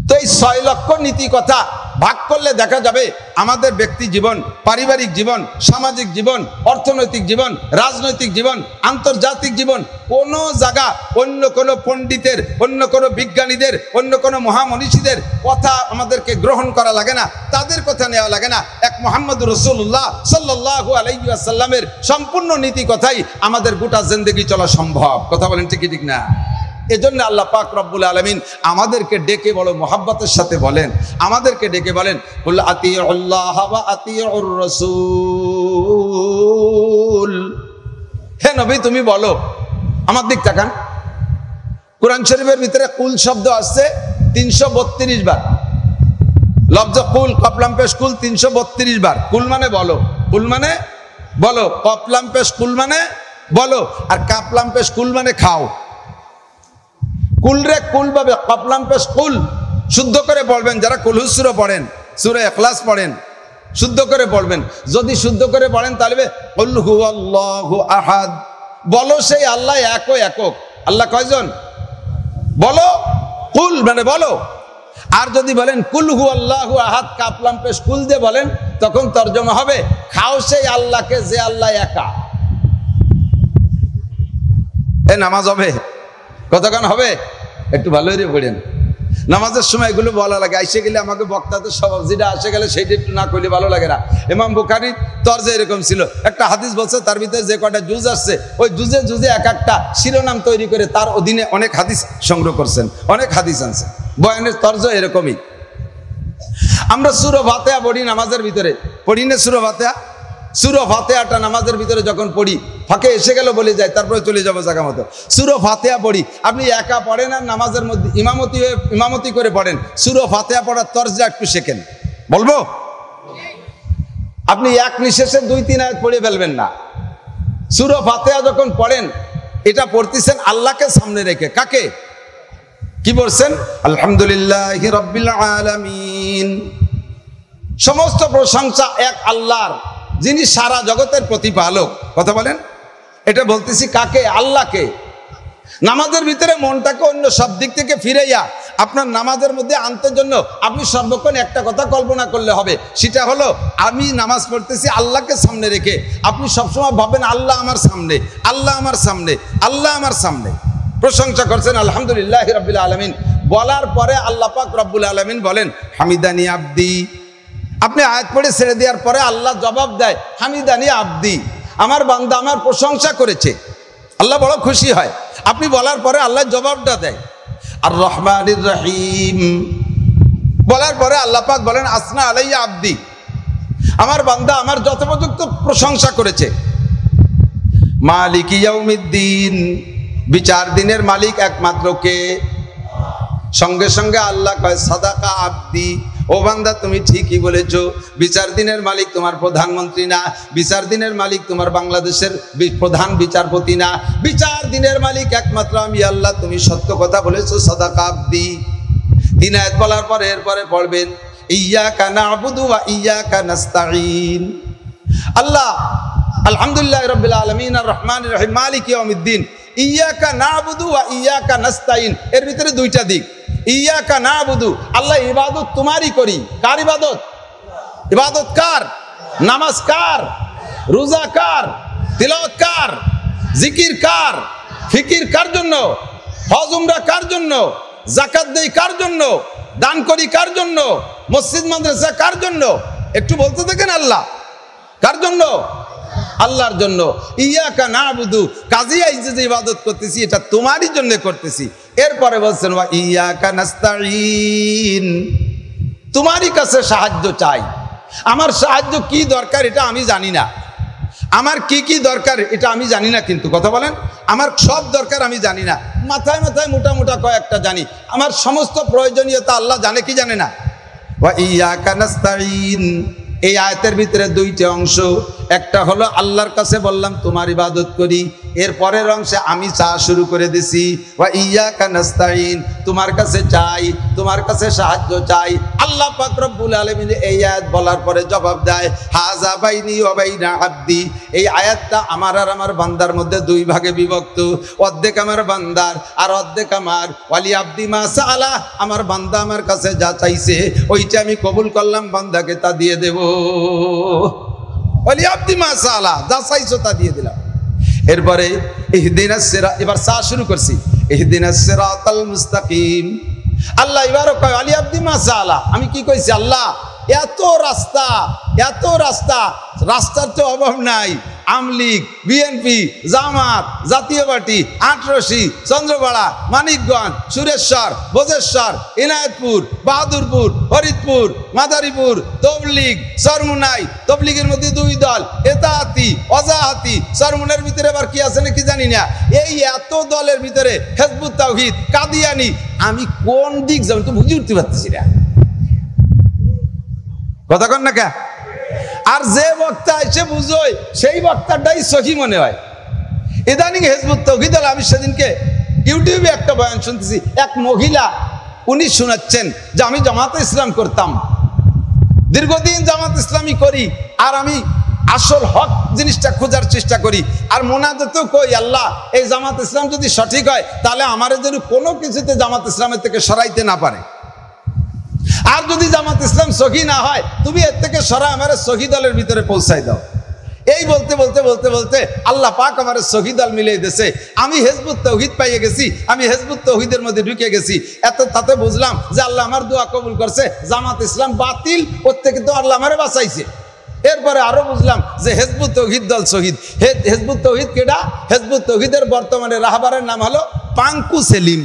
তো এই 6 লক্ষ নীতি কথা ভাগ করলে দেখা যাবে আমাদের ব্যক্তি জীবন, পারিবারিক জীবন, সামাজিক জীবন, অর্থনৈতিক জীবন, রাজনৈতিক জীবন, আন্তর্জাতিক জীবন, কোনো জায়গা অন্য কোনো পণ্ডিতের, অন্য কোনো বিজ্ঞানীদের, অন্য কোনো মহামনীষীদের কথা আমাদেরকে গ্রহণ করা লাগে না, তাদের কথা নেওয়া লাগে না। এক মুহাম্মদুর রাসূলুল্লাহ সাল্লাল্লাহু আলাইহি ওয়াসাল্লামের সম্পূর্ণ নীতি কথাই আমাদের গোটা জিন্দেগি চলা সম্ভব। কথা বলেন ঠিক ঠিক না? এজন্য আল্লাহ পাক রব্বুল আলামিন আমাদেরকে ডেকে বড় মোহাব্বতের সাথে বলেন, আমাদেরকে ডেকে বলেন কুল আতিউল্লাহ ওয়া আতিউর রাসূল। হে নবী তুমি বলো, আমার দিক তাকান, কোরআন শরীফের ভিতরে কুল শব্দ আসছে 332 বার। লফজ কুল, কপলাম পেশ কুল 332 বার। কুল মানে বলো, কুল মানে বলো, কপলাম পেশ কুল মানে বলো, আর কাপলাম পেশ কুল মানে খাও। কুল রে কুল ভাবে, কপলাম পেশ কুল শুদ্ধ করে পড়বেন। যারা কুলহুস সূরা পড়েন, সূরা ইখলাস পড়েন, শুদ্ধ করে পড়বেন। যদি শুদ্ধ করে পড়েন তাহলে কুল হুয়াল্লাহু আহাদ, বলো সেই আল্লাহ একক একক। আল্লাহ কয়জন? বলো, কুল মানে বলো। আর যদি বলেন কুল হুয়াল্লাহু আহাদ কাপলাম পেশ কুল দিয়ে বলেন, তখন তরজমা হবে খাও সেই আল্লাহকে যে আল্লাহ একা। এ নামাজ হবে? কতক্ষণ হবে? একটু ভালো করে পড়েন। নামাজের সময় এগুলো বলা লাগে। আইসে গেলে আমাকে বক্তাদের স্বভাব, যেটা আসে গেলে সেইটা একটু না করলে ভালো লাগে না। ইমাম বুখারীর তরজে এরকম ছিল, একটা হাদিস বলছে, তার ভিতরে যে কটা জুজ আসছে ওই জুজে জুজে এক একটা শিরোনাম তৈরি করে তার অধীনে অনেক হাদিস সংগ্রহ করছেন, অনেক হাদিস আনছেন। বয়ানের তরজ এরকমই। আমরা সূরা ফাতিহা পড়ি নামাজের ভিতরে, পড়ি না সূরা ফাতিহা? সূরা ফাতিহাটা নামাজের ভিতরে যখন পড়ি, ফাঁকে এসে গেল বলে যায়, তারপরে চলে যাবো জায়গা মতো। সূরা ফাতিহা পড়ি, আপনি একা পড়েন আর নামাজের মধ্যে ইমামতি করে পড়েন, সূরা ফাতিহা পড়ার তরজা একটু শেখেন। বলবো? আপনি এক নিঃশেষে 2-3 আয়াত পড়ে ফেলবেন না। সূরা ফাতিহা যখন পড়েন, এটা পড়তেছেন আল্লাহকে সামনে রেখে। কাকে? কি বলছেন? আলহামদুলিল্লাহি রাব্বিল আলামিন। সমস্ত প্রশংসা এক আল্লাহর, যিনি সারা জগতের প্রতিপালক। কথা বলেন? এটা বলতেছি কাকে? আল্লাহকে। নামাজের ভিতরে মনটাকে অন্য সব দিক থেকে ফিরাইয়া আপনার নামাজের মধ্যে আনতে জন্য আপনি সর্বক্ষণ একটা কথা কল্পনা করলে হবে, সেটা হলো আমি নামাজ পড়তেছি আল্লাহকে সামনে রেখে। আপনি সবসময় ভাবেন আল্লাহ আমার সামনে, আল্লাহ আমার সামনে, আল্লাহ আমার সামনে। প্রশংসা করছেন আলহামদুলিল্লাহি রাব্বিল আলামিন। বলার পরে আল্লাহ পাক রব্বুল আলামিন বলেন হামিদানি আব্দি। আপনি আয়াত পড়ে ছেড়ে দেওয়ার পরে আল্লাহ জবাব দেয় হামিদানি আব্দি, আমার বান্দা আমার প্রশংসা করেছে। আল্লাহ বড় খুশি হয়। আপনি বলার পরে আল্লাহ জবাবটা দেয় আর রহমানির রহিম। বলার পরে আল্লাহ পাক বলেন আসনা আলাইয়া আব্দি, আমার বান্দা আমার যথোপযুক্ত প্রশংসা করেছে। মালিক ইয়াউমিদ্দিন, বিচার দিনের মালিক একমাত্র কে? সঙ্গে সঙ্গে আল্লাহ কয় সাদাকা আব্দি, ও বান্দা তুমি ঠিকই বলেছো। বিচার দিনের মালিক তোমার প্রধানমন্ত্রী না, বিচার দিনের মালিক তোমার বাংলাদেশের প্রধান বিচারপতি না, বিচার দিনের মালিক একমাত্র আমি আল্লাহ। তুমি সত্য কথা বলেছো, সাদাকা আব্দি। 3 আয়াত বলার পরে এরপরে পড়বেন ইয়াকা না'বুদু ওয়া ইয়াকা নাস্তাঈন। আল্লাহ আলহামদুলিল্লাহি রাব্বিল আলামিন আর রহমানির রহিম মালিক ইয়াউমিদ্দিন। ইয়াকা না'বুদু ওয়া ইয়াকা নাস্তাঈন, এর ভিতরে 2টা দিক। ইয়াকা না'বুদু, আল্লাহ ইবাদত তোমারই করি। কার ইবাদত? ইবাদত কার? নামাজ কার? রোজা কার? তিলাওয়াত কার? জিকির কার? ফিকির কার জন্য? হজ উমরা কার জন্য? যাকাত দেই কার জন্য? দান করি কার জন্য? মসজিদ মাদ্রাসা কার জন্য? একটু বলতে থাকেন আল্লাহ কার জন্য? আল্লাহর জন্য। ইয়াকা না'বুদু, কাজী এই যে ইবাদত করতেছি এটা তোমারই জন্য করতেছি। এরপরে বলছেন ওয়া ইয়াকা নাস্তাঈন, তোমারই কাছে সাহায্য চাই। আমার সাহায্য কি দরকার এটা আমি জানি না, আমার কি কি দরকার এটা আমি জানি না, কিন্তু কথা বলেন আমার সব দরকার আমি জানি না, মাথায় মাথায় মোটা মোটা কয়েকটা জানি। আমার সমস্ত প্রয়োজনীয়তা আল্লাহ জানে কি জানে না? ওয়া ইয়াকা নাস্তাঈন, এই আয়াতের ভিতরে 2টা অংশ। একটা হলো আল্লাহর কাছে বললাম তোমার ইবাদত করি, এর পরের অংশে আমি চা শুরু করে দিছি, ওয়া ইয়্যাকা নাস্তাইন, তোমার কাছে চাই, তোমার কাছে সাহায্য চাই। আল্লাহ পাক রব্বুল আলামিন এই আয়াত বলার পরে জবাব দেয়, হাযা বাইনি ওয়া বাইনা আবদি। এই আয়াতটা আমার আর আমার বান্দার মধ্যে দুই ভাগে বিভক্ত, অর্ধেক আমার বান্দার আর অর্ধেক আমার। ওয়ালি আবদি মা সাআলা, আমার বান্দা আমার কাছে যা চাইছে ওইটা আমি কবুল করলাম, বান্দাকে তা দিয়ে দেব। ওয়ালি আবদি মা সাআলা, যা চাইছো তা দিয়ে দিলাম। এরপরে ইহদিনাস সিরাত, এবার সা শুরু করছি, ইহদিনাস সিরাতাল মুস্তাকিম। আল্লাহ এবারও কয় আলী আব্দি মা সাআলা, আমি কি কইছি আল্লাহ এত রাস্তা, এত রাস্তা, রাস্তার তো অভাব নাই। আমলিগ, বিএনপি, জামাত, জাতীয় পার্টি, আটরশি, চন্দ্রপাড়া, মানিকগঞ্জ, সুরেশ্বর, ভোজেশ্বর, ইনায়তপুর, বাহাদুরপুর, ফরিদপুর, মাদারীপুর, তবলিগ, চরমুনাই, তবলিগের মধ্যে দুই দল, এতাহাতি, অজাহাতি, চরমুনের ভিতরে আবার কি আছে নাকি জানি না। এই এত দলের ভিতরে হিজবুত তাওহীদ, কাদিয়ানি, আমি কোন দিক যাবো তো বুঝে উঠতে পারতেছি না। কথা কন না কে? আর যে বক্তা এসে বুঝোয় সেই বক্তাটাই সহি মনে হয়। ইদানিং হিজবুত তাওহীদ, আমি সেদিনকে ইউটিউবে একটা বয়ান শুনতেছি, এক মহিলা উনি শোনাচ্ছেন যে আমি জামাতে ইসলাম করতাম, দীর্ঘদিন জামাত ইসলামী করি, আর আমি আসল হক জিনিসটা খোঁজার চেষ্টা করি, আর মোনাজাতেও কই আল্লাহ এই জামাত ইসলাম যদি সঠিক হয় তাহলে আমার যেন কোনো কিছুতে জামাত ইসলামের থেকে সরাইতে না পারে, আর যদি জামাত ইসলাম সহি না হয় তুমি এর থেকে সরা আমার সহি দলের ভিতরে পৌঁছাই দাও। এই বলতে বলতে বলতে বলতে আল্লাহ পাক আমার সহি দল মিলিয়ে দিয়েছে, আমি হিজবুত তাওহীদ পাইয়ে গেছি, আমি হিজবুত তাওহীদের মধ্যে ঢুকে গেছি। তাতে বুঝলাম যে আল্লাহ আমার দোয়া কবুল করছে, জামাত ইসলাম বাতিল, ওর থেকে তো আল্লাহ আমারে বাঁচাইছে। এরপরে আরো বুঝলাম যে হিজবুত তাওহীদ দল শহীদ। হিজবুত তাওহীদ কেডা? হিজবুত তাওহীদের বর্তমানে রাহবারের নাম হলো পাঙ্কু সেলিম।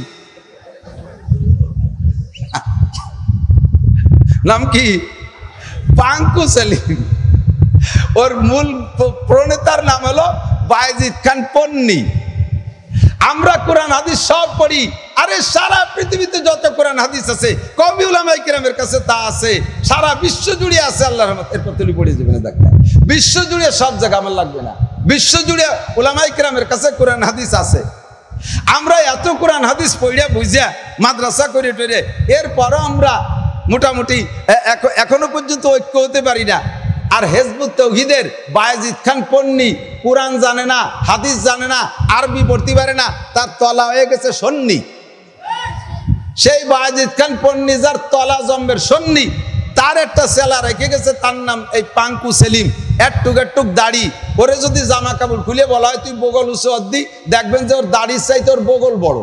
নাম কি? পাঙ্কু সেলিম। ওর মূল প্রণেতার নাম হলো বায়েজিদ খান পন্নী। আমরা কোরআন হাদিস সব পড়ি, আরে সারা পৃথিবীতে যত কোরআন হাদিস আছে কওমি উলামায়ে কিরামের কাছে তা আছে, সারা বিশ্ব জুড়ে আছে। আল্লাহর রহমত, এরপর তুলি পড়ে যাবে না, দেখা বিশ্ব জুড়ে সব জায়গা আমার লাগবে না, বিশ্ব জুড়ে উলামায়ে কিরামের কাছে কোরআন হাদিস আছে। আমরা এত কোরআন হাদিস পড়িয়া বুঝিয়া মাদ্রাসা করে টরে, এরপরও আমরা মোটামুটি এখনো পর্যন্ত ঐক্য হতে পারি না। আর হিজবুত তাওহীদের বায়েজিদ খান পন্নী কোরআন জানে না, হাদিস জানে না, আরবি পড়তে পারে না, তার তলা হয়ে গেছে সন্নি। সেই বায়েজিদ খান পন্নী যার তলা জম্বের সন্নি, তার একটা সেলা রেখে গেছে, তার নাম এই পাঙ্কু সেলিম। একটুক একটুক দাড়ি, ওরে যদি জামা কাপড় খুলে বলা হয় তুই বগল উঁচু অদ্দি, দেখবেন যে ওর দাড়ির চাইতে ওর বগল বড়।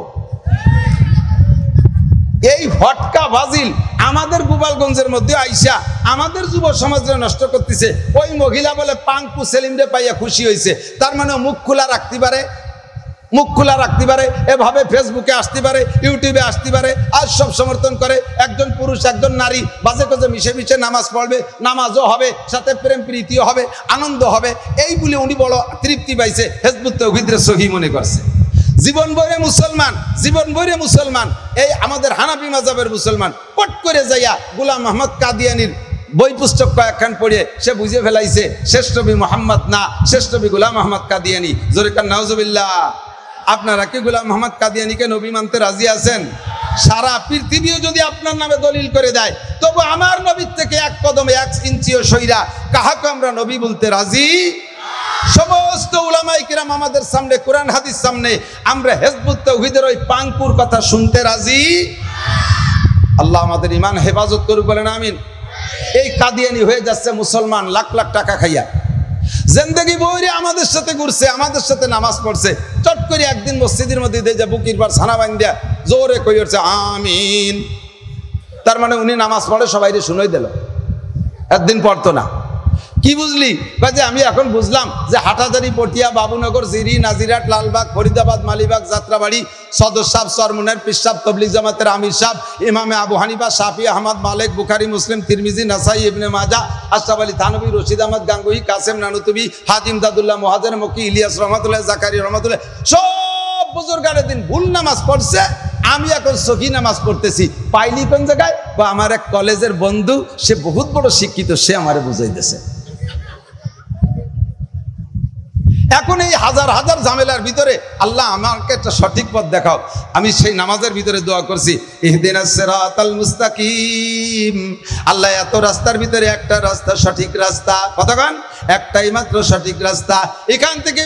এই ফটকা ফাজিল আমাদের গোপালগঞ্জের মধ্যে আইসা আমাদের যুব সমাজে নষ্ট করতেছে। ওই মহিলা বলে পাঙ্কু সেলিমরে পাইয়া খুশি হয়েছে, তার মানে মুখ খোলা রাখতে পারে, মুখ খোলা রাখতে পারে, এভাবে ফেসবুকে আসতে পারে, ইউটিউবে আসতে পারে, আর সব সমর্থন করে। একজন পুরুষ একজন নারী বাজে কাজে মিশে মিশে নামাজ পড়বে, নামাজও হবে, সাথে প্রেম প্রীতিও হবে, আনন্দ হবে, এই বলে উনি বড় তৃপ্তি পাইছে, হিজবুত তাওহীদের সহি মনে করছে। জীবন ভরে মুসলমান, জীবন ভরে মুসলমান, এই আমাদের হানাফি মাযহাবের মুসলমান পট করে যাইয়া গোলাম মোহাম্মদ কাদিয়ানির বই পুস্তক কয়েকখান পড়ে সে বুঝে ফেলাইছে শেষ নবী মুহাম্মদ না, শেষ নবী গোলাম মোহাম্মদ কাদিয়ানি। জোরে কান নাউজুবিল্লাহ। আপনারা কি গোলাম মোহাম্মদ কাদিয়ানিকে নবী মানতে রাজি আছেন? সারা পৃথিবীও যদি আপনার নামে দলিল করে দেয়, তবু আমার নবীর থেকে এক কদম এক ইঞ্চিও সইরা কাহাকে আমরা নবী বলতে রাজি। সমস্ত উলামায়ে কিরাম আমাদের সামনে, কোরআন হাদিস সামনে, আমরা হিজবুত তাওহীদের ওই পাঙ্কুর কথা শুনতে রাজি। আল্লাহ আমাদের ঈমান হেফাজত করুক, বলেন আমিন। এই কাদিয়ানি হয়ে যাচ্ছে মুসলমান লাখ লাখ টাকা খাইয়া, জিন্দেগি বইরে আমাদের সাথে ঘুরছে, আমাদের সাথে নামাজ পড়ছে, চট করে একদিন মসজিদের মধ্যে দিয়ে যা বুকির পর ছানা বান্ধিয়া জোরে কই উঠছে আমিন। তার মানে উনি নামাজ পড়ে সবাইরে শুনাই দিল, একদিন পড়তো না। কি বুঝলি? যে আমি এখন বুঝলাম যে হাটাজারি, পটিয়া, বাবুনগর, জিরি, নাজিরাট, লালবাগ, ফরিদাবাদ, মালিবাগ, যাত্রাবাড়ি, সদর সাহেব, চরমুনের, পীর সাহেব, তবলিগ জামাতের আমির সাহেব, ইমামে আবু হানিফা, শাফি, আহমদ, মালিক, বুখারী, মুসলিম, তিরমিজি, নাসাই, ইবনে মাজাহ, আশরাফ আলী থানভী, রশিদ আহমদ গাঙ্গুহি, কাসেম নানুতুবি, হাজিম দাদুল্লাহ, মুহাজির মক্কি, ইলিয়াস রহমাতুল্লাহ, জাকারিয়া রহমাতুল্লাহ, সব বুজুর্গানের দিন ভুল নামাজ পড়ছে। আমি এখন সহি নামাজ পড়তেছি। পাইলি কোন জায়গায়? বা আমার এক কলেজের বন্ধু, সে বহুত বড় শিক্ষিত, সে আমারে বুঝাইতেছে। এখন এই হাজার হাজার ঝামেলার ভিতরে আল্লাহ আমাকে একটা সঠিক পথ দেখাও। আমি সেই নামাজের ভিতরে দোয়া করছি, ইহদিনাস সিরাতাল মুস্তাকিম। আল্লাহ এত রাস্তার ভিতরে একটা রাস্তা সঠিক রাস্তা, কতক্ষণ একটাই মাত্র সঠিক রাস্তা। এখান থেকে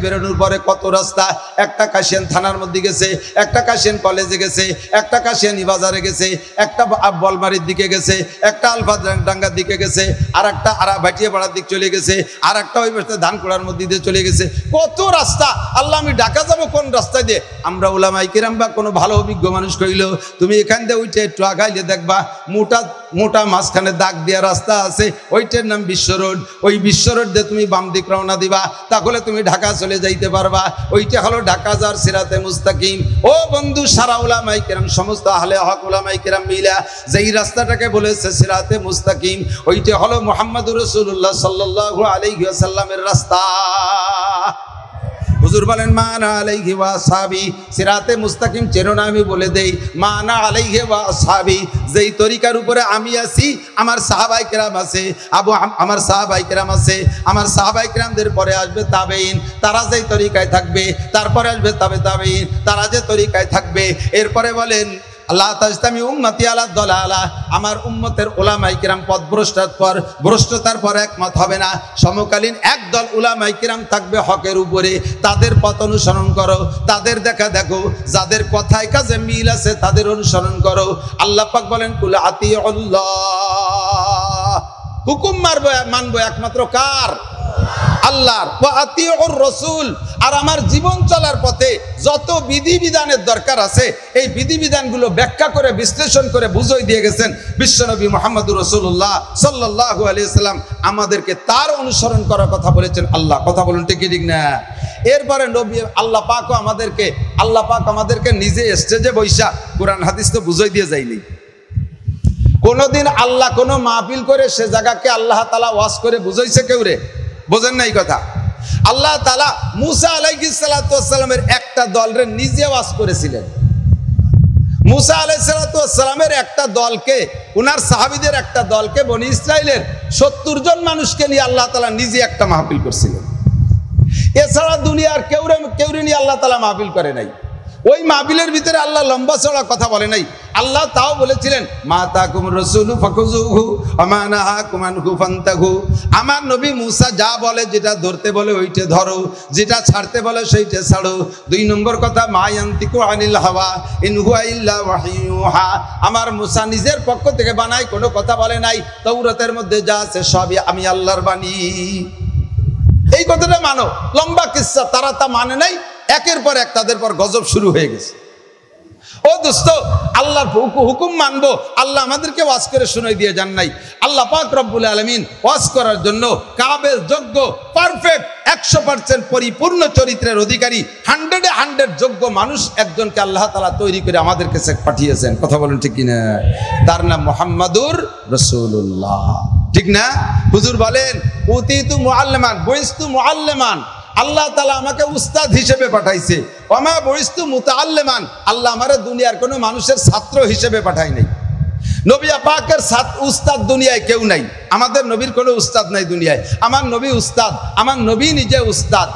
বেরোনোর পরে কত রাস্তা, একটা কাশিয়ান থানার মধ্যে গেছে, একটা কাশিয়ান কলেজে গেছে, একটা কাশিয়ানি বাজারে গেছে, একটা বলমারির দিকে গেছে, একটা আলফা ডাঙ্গার দিকে গেছে, আর একটা ভাটিয়া পাড়ার দিক চলে গেছে, আর একটা ওই পাশে ধানকুড়ার মধ্যে দিয়ে চলে গেছে। কত রাস্তা, আল্লাহ আমি ঢাকা যাবো কোন রাস্তায় দিয়ে? আমরা উলামায়ে কিরাম বা কোনো ভালো অভিজ্ঞ মানুষ কইল, তুমি এখান দিয়ে ওইটা একটু আগাইলে দেখবা মোটা মোটা মাঝখানে দাগ দেওয়া রাস্তা আছে, ওইটার নাম বিশ্ব রোড। ওই বিশ্ব রোড দিয়ে তুমি বাম দিক রওনা দিবা, তাহলে তুমি ঢাকা চলে যাইতে পারবা। ওইটা হলো ঢাকা যাওয়ার সিরাতে মুস্তাকিম। ও বন্ধু, সারা উলামায়ে কিরাম, সমস্ত আহলে হক উলামায়ে কিরাম মিলা যেই রাস্তাটাকে বলেছে সিরাতে মুস্তাকিম, ওইটা হলো মুহাম্মদুর রাসূলুল্লাহ সাল্লাল্লাহু আলাইহি ওয়াসাল্লামের রাস্তা। হুজুর বলেন মানা আলাইহি ওয়া আসহাবি, সিরাতে মুস্তাকিম চেনো না? আমি বলে দেই, মানা আলাইহি ওয়া আসহাবি, যেই তরিকার উপরে আমি আছি, আমার সাহাবায়ে কেরাম আছে, আমার সাহাবায়ে কেরাম আছে, আমার সাহাবায়ে কেরামদের পরে আসবে তাবেঈন, তারা যেই তরিকায় থাকবে, তারপরে আসবে তাবেঈন, তারা যে তরিকায় থাকবে। এরপরে বলেন আল্লাহ তাজতামি উম্মতি আলা দালালা, আমার উম্মতের উলামায়ে কিরাম ভ্রষ্টতার পর একমত হবে না। সমকালীন একদল উলামায়ে কিরাম থাকবে হকের উপরে, তাদের পথ অনুসরণ করো, তাদের দেখা দেখো, যাদের কথায় কাজে মিল আছে তাদের অনুসরণ করো। আল্লাহ পাক বলেন কুল আতিউল্লাহ, হুকুম মানবো একমাত্র কার? আল্লাহর। ওয়া আতিউর রাসূল, আর আমার জীবন চলার পথে যত বিধিবিধানের দরকার আছে এই বিধিবিধানগুলো ব্যাখ্যা করে বিশ্লেষণ করে বুঝাই দিয়ে গেছেন বিশ্বনবী মুহাম্মদুর রাসূলুল্লাহ সাল্লাল্লাহু আলাইহি সাল্লাম। আমাদেরকে তার অনুসরণ করার কথা বলেছেন আল্লাহ। কথা বলুন ঠিক কি ঠিক না? এরপরে নবী আল্লাহ পাক আমাদেরকে নিজে স্টেজে বৈশা কোরআন হাদিস তো বুঝাই দিয়ে যায়নি। কোনদিন আল্লাহ কোন মাহফিল করে সে জায়গাকে আল্লাহ তাআলা ওয়াজ করে বুঝাইছে কেউ রে? বোঝেন না এই কথা? আল্লাহ তাআলা মুসা আলাইহিস সালাতু ওয়াস সালামের একটা দলরে নিজে ওয়াজ করেছিলেন। মুসা আলাইহিস সালাতু ওয়াস সালামের একটা দলকে, উনার সাহাবীদের একটা দলকে, বনি ইসরাইলের 70 জন মানুষকে নিয়ে আল্লাহ তাআলা নিজে একটা মাহফিল করছিলেন। এছাড়া দুনিয়ার কেউরে নিয়ে আল্লাহ তাআলা মাহফিল করে নাই। ওই মাহফিলের ভিতরে আল্লাহ লম্বা চড়া কথা বলে নাই। আল্লাহ তাও বলেছিলেন মা তাকুম রাসূলু ফাকুযুহু ওয়া মা নাহাকুম আনহু ফান্তাহু। আমার নবী মুসা যা বলে, যেটা ধরতে বলে ওইটা ধরো, যেটা ছাড়তে বলে সেইটা ছাড়ো। 2 নম্বর কথা, মা ইয়ান্তিকু আনিল হাওয়া ইন হুয়া ইল্লা ওয়াহিয়ুহা। আমার মুসা নিজের পক্ষ থেকে বানায় কোনো কথা বলে নাই। তাওরাতের মধ্যে যা আছে সবই আমি আল্লাহর বাণী। এই কথাটা মানো। লম্বা কিসসা, তারা তা মানে নাই। একের পর এক তাদের পর গজব শুরু হয়ে গেছে। ও দোস্ত, আল্লাহর হুকুম মানবো, আল্লাহ আমাদেরকে ওয়াজ করে শুনাই দিয়ে যান নাই। আল্লাহ পাক রব্বুল আলামিন ওয়াজ করার জন্য কাবেল যোগ্য, পারফেক্ট, 100% পরিপূর্ণ চরিত্রের অধিকারী, 100-এ 100 যোগ্য মানুষ একজনকে আল্লাহ তাআলা তৈরি করে আমাদের কাছে পাঠিয়েছেন। কথা বলেন ঠিক কিনা? তার নাম মুহাম্মাদুর রাসূলুল্লাহ। ঠিক না? হুজুর বলেন উতিতু মুআল্লিমান বুইস্তু মুআল্লিমান, আল্লাহ তাআলা আমাকে উস্তাদ হিসেবে পাঠাইছে। ওমা বুইস্তু মুতাআল্লিমান, আল্লাহ আমারে দুনিয়ার কোনো মানুষের ছাত্র হিসেবে পাঠাই নাই। নবী পাকের উস্তাদ দুনিয়ায় কেউ নাই। আমাদের নবীর কোনো উস্তাদ নাই দুনিয়ায়। আমার নবী উস্তাদ, আমার নবী নিজে উস্তাদ।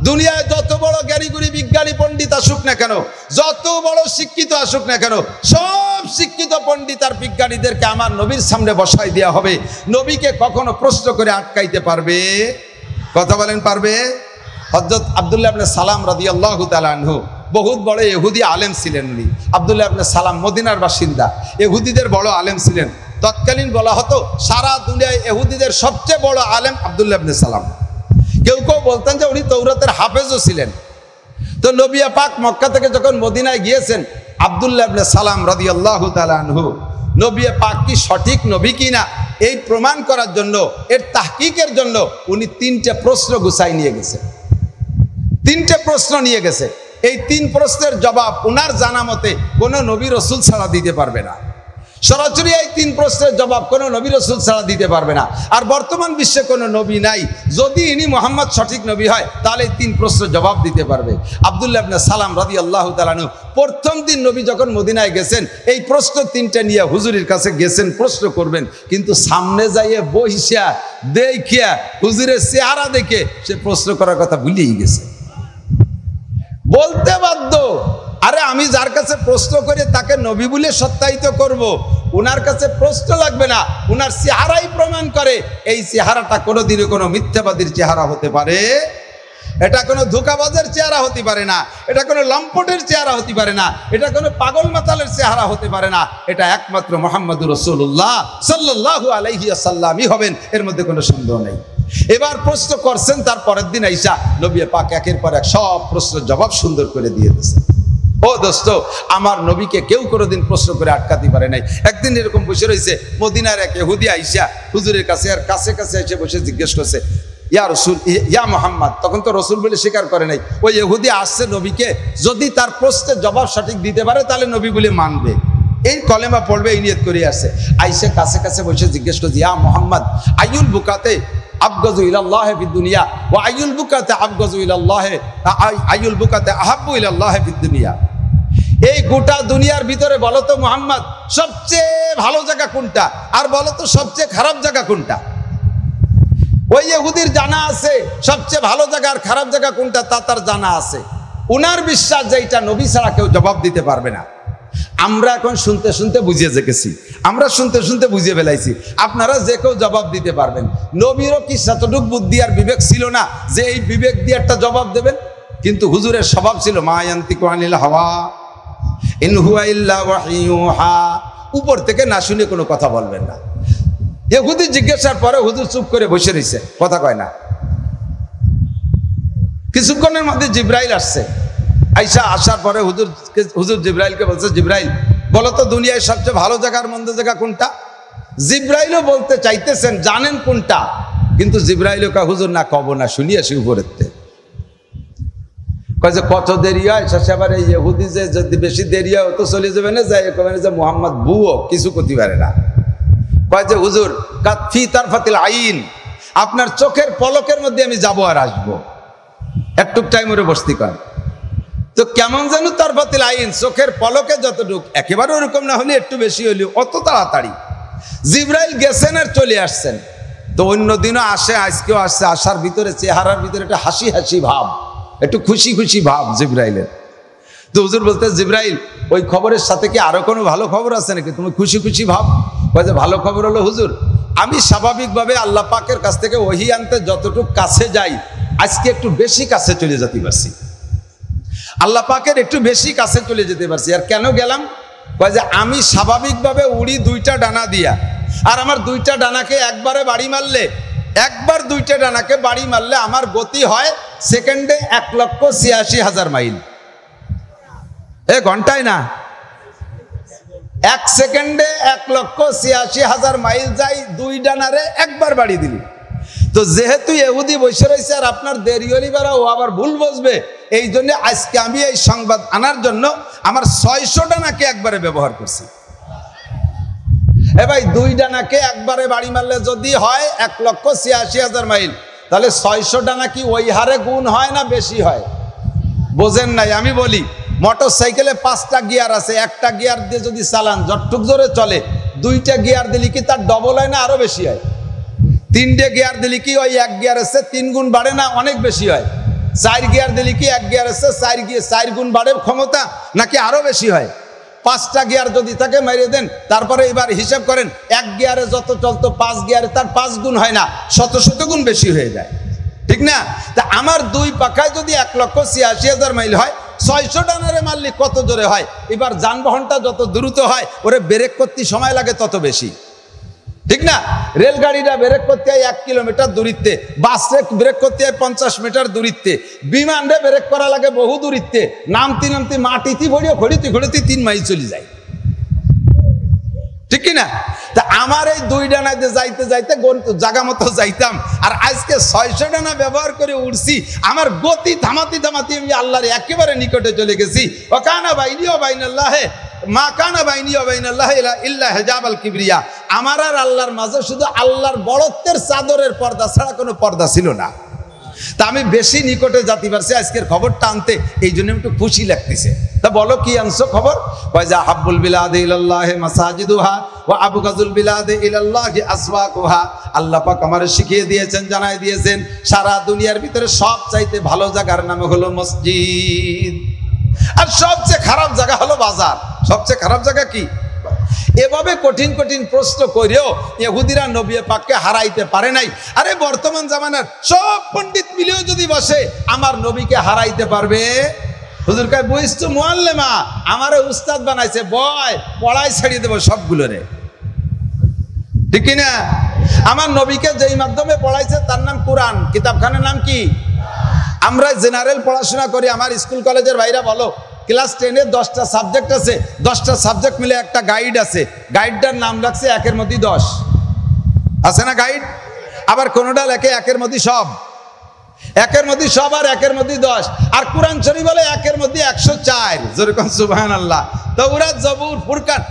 দুনিয়ায় যত বড় জ্ঞানীগুণী বিজ্ঞানী পণ্ডিত আসুক না কেন, যত বড় শিক্ষিত আসুক না কেন, সব শিক্ষিত পণ্ডিত আর বিজ্ঞানীদেরকে আমার নবীর সামনে বসাই দেওয়া হবে। নবীকে কখনো প্রশ্ন করে আটকাইতে পারবে? কথা বলেন পারবে? হযরত আব্দুল্লাহ ইবনে সালাম রাদিয়াল্লাহু তাআলা আনহু বহুত বড় ইহুদি আলেম ছিলেন। উনি আব্দুল্লাহ ইবনে সালাম মদিনার বাসিন্দা, ইহুদিদের বড় আলেম ছিলেন। তৎকালীন বলা হতো সারা দুনিয়ায় ইহুদিদের সবচেয়ে বড় আলেম আব্দুল্লাহ ইবনে সালাম। কেউ কেউ বলতেন যে উনি তাওরাতের হাফেজও ছিলেন। তো নবী পাক মক্কা থেকে যখন মদিনায় গিয়েছেন, আব্দুল্লাহ ইবনে সালাম রাদিয়াল্লাহু তাআলা আনহু নবী পাক কি সঠিক নবী কিনা এই প্রমাণ করার জন্য, এর তাহকিকের জন্য উনি 3টে প্রশ্ন গুছাই নিয়ে গেছেন। 3টে প্রশ্ন নিয়ে গেছে। এই 3 প্রশ্নের জবাব উনার জানা মতে কোনো নবী রাসূল ছাড়া দিতে পারবে না। সরাসরি এই 3 প্রশ্নের জবাব কোনো নবী রাসূল ছাড়া দিতে পারবে না। আর বর্তমান বিশ্বে কোনো নবী নাই, যদি ইনি মুহাম্মদ সঠিক নবী হয় তাহলে এই 3 প্রশ্নের জবাব দিতে পারবে। আব্দুল্লাহ ইবনে সালাম রাদিয়াল্লাহু তাআলা আনহু প্রথম দিন নবী যখন মদিনায় গেছেন এই প্রশ্ন 3টা নিয়ে হুজুরের কাছে গেছেন প্রশ্ন করবেন, কিন্তু সামনে যাইয়ে বইসা দেখিয়া হুজুরের চেহারা দেখে সে প্রশ্ন করার কথা ভুলেই গেছে। বলতে বাধ্য, আরে আমি যার কাছে প্রশ্ন করে তাকে নবী বলে সত্যায়িত করব, উনার কাছে প্রশ্ন লাগবে না, উনার চেহারাই প্রমাণ করে। এই চেহারাটা কোনোদিনও কোনো মিথ্যাবাদীর চেহারা হতে পারে, এটা কোনো ধোঁকাবাজের চেহারা হতে পারে না, এটা কোনো লম্পটের চেহারা হতে পারে না, এটা কোনো পাগল মাতালের চেহারা হতে পারে না। এটা একমাত্র মুহাম্মদুর রাসূলুল্লাহ সাল্লাল্লাহু আলাইহি ওয়াসাল্লামই হবেন, এর মধ্যে কোনো সন্দেহ নেই। এবার প্রশ্ন করছেন, তার পরের দিন আইসা নবী পাক একের পর এক সব প্রশ্নের জবাব সুন্দর করে দিয়ে দিয়েছেন। ও দোস্ত, আমার নবীকে কেউ কোনোদিন প্রশ্ন করে আটকাতে পারে নাই। একদিন এরকম বসে রয়েছে, মদিনার এক ইহুদি আইসা হুজুরের কাছে আর কাছে কাছে এসে বসে জিজ্ঞেস করছে, ইয়া রসুল, ইয়া মুহাম্মদ। তখন তো রসুল বলে স্বীকার করে নাই। ওই ইহুদি আসছে নবীকে, যদি তার প্রশ্নের জবাব সঠিক দিতে পারে তাহলে নবী বলে মানবে, এই কলেমা পড়বে, এই নিয়ত করে আসছে। আইসে কাছে কাছে বসে জিজ্ঞেস করছে, ইয়া মুহাম্মদ, আইয়ুল বুকাতে আবগাযু ইলাল্লাহ ফিদ দুনিয়া ওয়া আইয়ুল বুকাতে আবগাযু ইলাল্লাহ, আইয়ুল বুকাতে আহাব্বু ইলাল্লাহ ফিদ দুনিয়া। এই গোটা দুনিয়ার ভিতরে বলো তো মুহাম্মদ, সবচেয়ে ভালো জায়গা কোনটা, আর বলো তো সবচেয়ে খারাপ জায়গা কোনটা। ওই ইহুদির জানা আছে সবচেয়ে ভালো জায়গা আর খারাপ জায়গা কোনটা, তা তার জানা আছে। উনার বিশ্বাস যে এটা নবী ছাড়া কেউ জবাব দিতে পারবে না। আমরা এখন শুনতে শুনতে বুঝিয়ে গেছি, আমরা শুনতে শুনতে বুঝিয়ে ফেলাইছি, আপনারা যে কেউ জবাব দিতে পারবেন। নবীরও কি সেতটুক বুদ্ধি আর বিবেক ছিল না যে এই বিবেক দিয়ে একটা জবাব দেবেন? কিন্তু হুজুরের স্বভাব ছিল মা ইয়ান্তিকু আনিল হাওয়া ইন হুয়া ইল্লা ওয়াহয়ুহা, উপর থেকে না শুনে কোনো কথা বলবেন না। ইহুদি জিজ্ঞাসার পরে হুজুর চুপ করে বসে রয়েছে, কথা কয় না। কিছুক্ষণের মধ্যে জিব্রাইল আসছে। আইসা আসার পরে হুজুর জিব্রাইলকে বলছে, জিব্রাইল বলো তো দুনিয়ায় সবচেয়ে ভালো জায়গা আর মন্দ জায়গা কোনটা। জিব্রাইলও বলতে চাইতেছেন জানেন কোনটা, কিন্তু জিব্রাইলও কা হুজুর না কব না, শুনি আসি উপরের থেকে। কয় যে কত দেরি হয়, শেষে আবার এই ইহুদি যে যদি বেশি দেরি হয় তো চলে যাবে না, যাই কবে যে মুহাম্মদ বুও কিছু করতে পারে না। কয় যে হুজুর কাতফি তারফাতিল আইন, আপনার চোখের পলকের মধ্যে আমি যাবো আর আসবো, একটু টাইম ওরে বসতি কর। তো কেমন যেন তারফাতিল আইন, চোখের পলকে যতটুক, একেবারে ওরকম না হলে একটু বেশি হলেও অত তাড়াতাড়ি। জিব্রাইল গেছেন আর চলে আসছেন। তো অন্য দিনও আসে, আজকেও আসছে। আসার ভিতরে চেহারার ভিতরে একটা হাসি হাসি ভাব, একটু খুশি খুশি ভাব জিব্রাইলের। তো হুজুর বলতে, জিব্রাইল ওই খবরের সাথে কি আরো কোনো ভালো খবর আছে নাকি, তুমি খুশি খুশি ভাব? বলছে ভালো খবর হলো হুজুর, আমি স্বাভাবিকভাবে আল্লাহ পাকের কাছ থেকে ওহী আনতে যতটুকু কাছে যাই, আজকে একটু বেশি কাছে চলে যেতে পারছি, আল্লাহ পাকের একটু বেশি কাছে চলে যেতে পারছি। আর কেন গেলাম? কয় যে আমি স্বাভাবিকভাবে উড়ি 2টা ডানা দিয়া, আর আমার 2টা ডানাকে একবারে বাড়ি মারলে, একবার 2টা ডানাকে বাড়ি মারলে আমার গতি হয় সেকেন্ডে 1,86,000 মাইল। ঘন্টায় না, 1 সেকেন্ডে 1,86,000 মাইল যাই 2 ডানারে একবার বাড়ি দিলি। তো যেহেতু ইহুদি বসে রয়েছে আর আপনার দেরি হলি বেড়া, ও আবার ভুল বসবে, এই জন্য আজকে আমি এই সংবাদ আনার জন্য আমার 600 ডানাকে একবারে ব্যবহার করছি। ভাই 2 ডানাকে একবারে বাড়ি মারলে যদি হয় 1,86,000 মাইল, তাহলে 600 ডানা কি ওই হারে গুণ হয় না বেশি হয়? বোঝেন নাই? আমি বলি, মোটর সাইকেলে 5টা গিয়ার আছে, একটা গিয়ার দিয়ে যদি চালান যতটুক জোরে চলে, 2টা গিয়ার দিলে কি তার ডবল হয় না আরো বেশি হয়? 3টে গিয়ার দিলে কি ওই 1 গিয়ার এসে 3 গুণ বাড়ে না অনেক বেশি হয়? 4 গিয়ার দিলে কি 1 গিয়ার এসে 4 গুণ বাড়ে ক্ষমতা, নাকি আরো বেশি হয়? 5টা গিয়ার যদি তাকে মেরে দেন, তারপরে এবার হিসাব করেন 1 গিয়ারে যত চলতো 5 গিয়ারে তার 5 গুণ হয় না, 100 গুণ বেশি হয়ে যায়, ঠিক না? তা আমার 2 পাখায় যদি 1,86,000 মাইল হয়, 600 ডানারে মারলে কত জোরে হয়? এবার যানবাহনটা যত দ্রুত হয় ওরে ব্রেক করতে সময় লাগে তত বেশি, ঠিক না? রেলগাড়িটা ব্রেক করতে হয় 1 কিলোমিটার দূরত্বে, বাসে ব্রেক করতে হয় 50 মিটার দূরত্বে, বিমানে ব্রেক করা লাগে বহু দূরত্বে, নামতে নামতে মাটিতে ভরিয়ে ঘড়িতে ঘড়িতে 3 মাইল চলে যায়, ঠিক কিনা? তা আমার এই 2 ডানা দিয়ে যাইতে যাইতে জায়গা মতো যাইতাম, আর আজকে 600 ডানা ব্যবহার করে উঠছি, আমার গতি থামাতে থামাতে আমি আল্লাহর একেবারে নিকটে চলে গেছি। ওয়াকানা বাইনি ওয়া বাইনাল্লাহি মা কানা বাইনি ওয়া বাইনাল্লাহ ইল্লা হিজাবাল কিবরিয়া, আমার আর আল্লাহর মাঝে শুধু আল্লাহর বড়ত্বের চাদরের পর্দা ছাড়া কোনো পর্দা ছিল না। তা আমি বেশি নিকটে যেতে পারছি আজকের খবরটা আনতে, এই জন্য একটু খুশি লাগতেছে। তা বলো কি আনছো খবর? ওয়াজা হাব্বুল বিলাদে ইলাল্লাহি মাসাজিদুহা ওয়া আবগাজুল বিলাদে ইলাল্লাহি আসওয়াকুহা। আল্লাহ পাক আমারে শিখিয়ে দিয়েছেন, জানাই দিয়েছেন, সারা দুনিয়ার ভিতরে সবচাইতে ভালো জায়গার নাম হলো মসজিদ, আর সবচেয়ে খারাপ জায়গা হলো বাজার। সবচেয়ে খারাপ জায়গা কি? এভাবে কঠিন কঠিন প্রশ্ন করেও ইহুদিরা নবী পাককে হারাইতে পারে নাই। আরে বর্তমান জামানার সব পণ্ডিত মিলেও যদি বসে, আমার নবীকে হারাইতে পারবে? হুজুর কয় বুঝতো মুআল্লিমা, আমারে উস্তাদ বানাইছে, বয় পড়াই ছাড়িয়ে দেবো সবগুলো রে, ঠিক কিনা? আমার নবীকে যেই মাধ্যমে পড়াইছে তার নাম কোরআন, কিতাবখানার নাম কি? আমরা জেনারেল পড়াশোনা করি, আমার স্কুল কলেজের ভাইরা বলো, ক্লাস 10-এ 10টা সাবজেক্ট আছে, 10টা সাবজেক্ট মিলে একটা গাইড আছে, গাইডটার নাম রাখছে একের মধ্যে 10 আছে না গাইড? আবার কোনটা লেখে একের মধ্যে সব, একের মধ্যে সব আর একের মধ্যে 10। আর কোরআন শরীফ বলে একের মধ্যে 104। যেরকম সুবহানাল্লাহ। তাওরাত জবুর ফুরকান,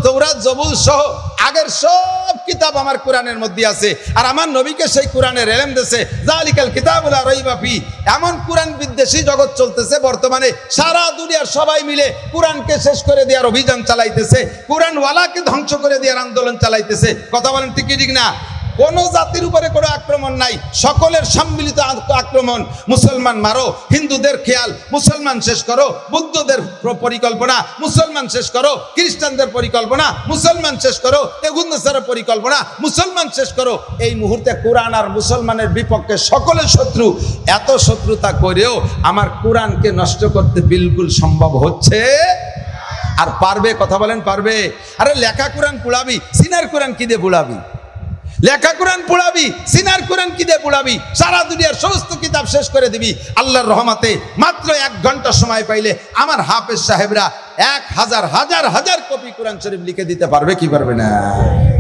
তাওরাত জবুর সহ আগের সব কিতাব আমার কোরআনের মধ্যে আছে। আর আমার নবীকে সেই কোরআনের ইলম দিয়েছে, যালিকাল কিতাবুল লা রাইবা ফি। এমন কোরআন বিদ্বেষী জগৎ চলতেছে বর্তমানে, সারা দুনিয়ার সবাই মিলে কোরআনকে শেষ করে দেওয়ার অভিযান চালাইতেছে, কোরআন ওয়ালাকে ধ্বংস করে দেওয়ার আন্দোলন চালাইতেছে। কথা বলেন ঠিক কি ঠিক না? কোন জাতির উপরে কোনো আক্রমণ নাই, সকলের সম্মিলিত আক্রমণ। মুসলমান মারো, হিন্দুদের খেয়াল মুসলমান শেষ করো, বুদ্ধদের পরিকল্পনা মুসলমান শেষ করো, খ্রিস্টানদের পরিকল্পনা মুসলমান শেষ করো, এগুন্দাসারের পরিকল্পনা মুসলমান শেষ করো। এই মুহূর্তে কোরআন আর মুসলমানের বিপক্ষে সকলের শত্রু। এত শত্রুতা করেও আমার কোরআনকে নষ্ট করতে বিলকুল সম্ভব হচ্ছে আর পারবে? কথা বলেন পারবে? আরে লেখা কোরআন পুড়াবি, সিনার কোরআন কি দিয়ে পুড়াবি? লেখা কোরআন পুড়াবি, সিনার কোরআন কি দিয়ে পুড়াবি? সারা দুনিয়ার সমস্ত কিতাব শেষ করে দিবি। আল্লাহর রহমতে মাত্র 1 ঘন্টা সময় পাইলে আমার হাফেজ সাহেবরা 1000 হাজার হাজার কপি কোরআন শরীফ লিখে দিতে পারবে কি পারবে না?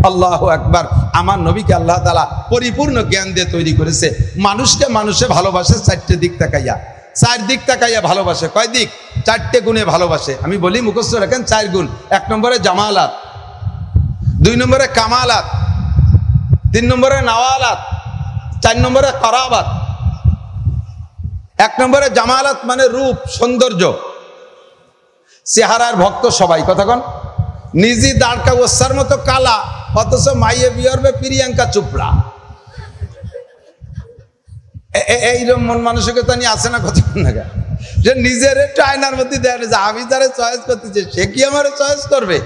আল্লাহু আকবার। আমার নবীকে আল্লাহ তাআলা পরিপূর্ণ জ্ঞান দিয়ে তৈরি করেছে। মানুষকে মানুষে ভালোবাসে 4টে দিক তাকাইয়া, 4 দিক তাকাইয়া ভালোবাসে। কয় দিক? 4টে গুণে ভালোবাসে। আমি বলি মুখস্থ রাখেন 4 গুণ। 1 নম্বরে জামালাত, 2 নম্বরে কামালাত, 3 নম্বরে নওয়ালাত, 4 নম্বরে করাবাত। 1 নম্বরে জামালাত মানে রূপ, সৌন্দর্য, চেহারার ভক্ত সবাই। কতক্ষণ নিজে দাঁড়কা ওসার মতো কালা, অথচ মাইয়ে বিয়রবে প্রিয়াঙ্কা চোপড়া। এইরকম মন মানসিকতা নিয়ে আসে না কতক্ষণ না, যে নিজের একটু আয়নার মধ্যে দেয় যে আমি যারা চয়েস করতেছি সে কি আমার চয়েস করবে?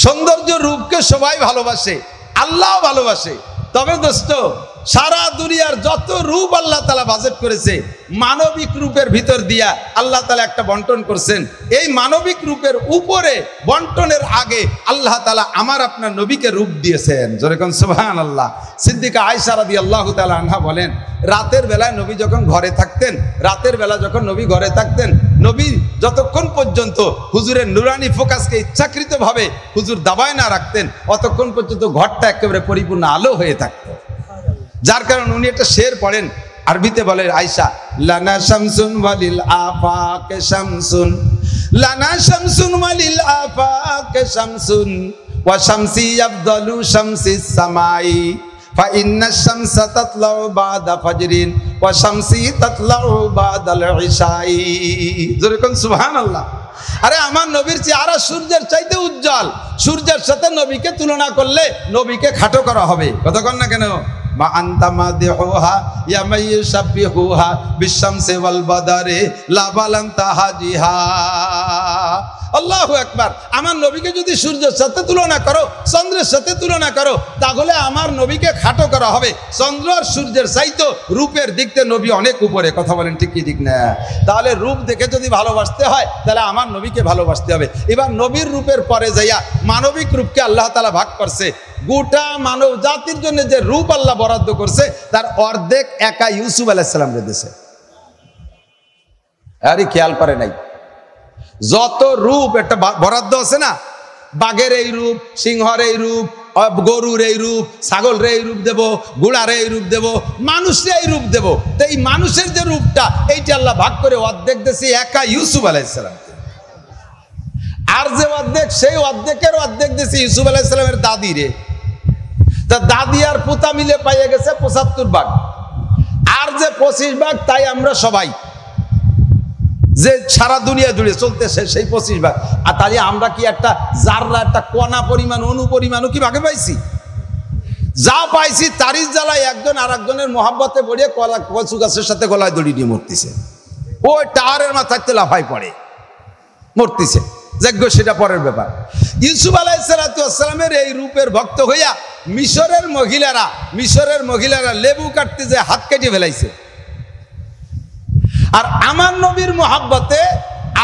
সৌন্দর্য রূপকে সবাই ভালোবাসে, আল্লাহ ভালোবাসে। তবে দোস্ত, সারা দুনিয়ার যত রূপ আল্লাহ তাআলা বাজেট করেছে, মানবিক রূপের ভিতর দিয়া আল্লাহ তাআলা একটা বন্টন করছেন। এই মানবিক রূপের উপরে বন্টনের আগে আল্লাহ তাআলা আমার আপনার নবীকে রূপ দিয়েছেন। যেরকম সুবহানাল্লাহ। সিদ্দিকা আয়েশা রাদিয়াল্লাহু তাআলা আনহা বলেন, রাতের বেলায় নবী যখন ঘরে থাকতেন, রাতের বেলা যখন নবী ঘরে থাকতেন, নবী যতক্ষণ পর্যন্ত হুজুরের নুরানি ফোকাসকে ইচ্ছাকৃতভাবে হুজুর দাবায় না রাখতেন, অতক্ষণ পর্যন্ত ঘরটা একেবারে পরিপূর্ণ আলো হয়ে থাকতো। যার কারণে উনি একটা শের পড়েন, আরবিতে বলে আয়েশা, লানা শামসুন ওয়ালিল আফাকে শামসুন, লানা শামসুন ওয়ালিল আফাকে শামসুন, ওয়া শামসি আফদালু শামসিস সামাই, ফা ইন্নাশ শামসা তাতলাউ বাদা ফাজরিন, ওয়া শামসি তাতলাউ বাদাল ইশাই। যেরকম সুবহানাল্লাহ। আরে আমার নবীর চেহারা সূর্যের চাইতে উজ্জ্বল। সূর্যের সাথে নবীকে তুলনা করলে নবীকে খাটো করা হবে। কতক্ষণ না কেন? মা আনতা মাদিহুহা ইয়া মাইয়ুশাব্বিহুহা বিশামসি ওয়াল বাদারে লা বালান্তা হাজিহা। আল্লাহু আকবার। আমার নবীকে যদি সূর্যের সাথে তুলনা করো, চন্দ্রের সাথে তুলনা করো, তাহলে আমার নবীকে খাটো করা হবে। চন্দ্র আর সূর্যের চাইতে রূপের দিক থেকে নবী অনেক উপরে। কথা বলেন ঠিক কি ঠিক না? তাহলে রূপ দেখে যদি ভালোবাসতে হয়, তাহলে আমার নবীকে ভালোবাসতে হবে। এবার নবীর রূপের পরে যাইয়া মানবিক রূপকে আল্লাহ তাআলা ভাগ করছে। গোটা মানব জাতির জন্য যে রূপ আল্লাহ বরাদ্দ করছে, তার অর্ধেক একা ইউসুফ আলাইহিস সালাম দিয়েছে। আরে খেয়াল করে নাই? যত রূপ একটা বরাদ্দ আছে না, বাঘের এই রূপ, সিংহর এই রূপ, গরুর এই রূপ, ছাগলের এই রূপ দেব, ঘোড়ার এই রূপ দেব, মানুষের এই রূপ দেব। তো এই মানুষের যে রূপটা, এইটা আল্লাহ ভাগ করে অর্ধেক দিয়েছে একা ইউসুফ আলাইহিস সালাম। আর যে অর্ধেক, সেই অর্ধেকের অর্ধেক দিয়েছে ইউসুফ আলাইহিস সালামের দাদি রে। তা দাদি আর পোতা মিলে পাইয়ে গেছে ৭৫ ভাগ, আর যে ২৫ ভাগ তাই আমরা সবাই, যে সারা দুনিয়া জুড়ে চলতেছে সেই ২৫ ভাগ। আর তাহলে আমরা কি একটা জাররা, একটা কণা পরিমাণ, অনু পরিমাণও কি ভাগে পাইছি? যা পাইছি তারিজ জ্বালায় একজন আর একজনের মহাব্বতে পড়িয়ে কচু গাছের সাথে গলায় দড়ি দিয়ে মরতেছে, ওই টাওয়ারের মাথায় লাফাই পড়ে মরতেছে। যজ্ঞ সেটা পরের ব্যাপার। ইউসুফ আলাইহিস সালামের এই রূপের ভক্ত হইয়া মিশরের মহিলারা লেবু কাটতে যে হাত কেটে ফেলাইছে। আর আমার নবীর মহাব্বতে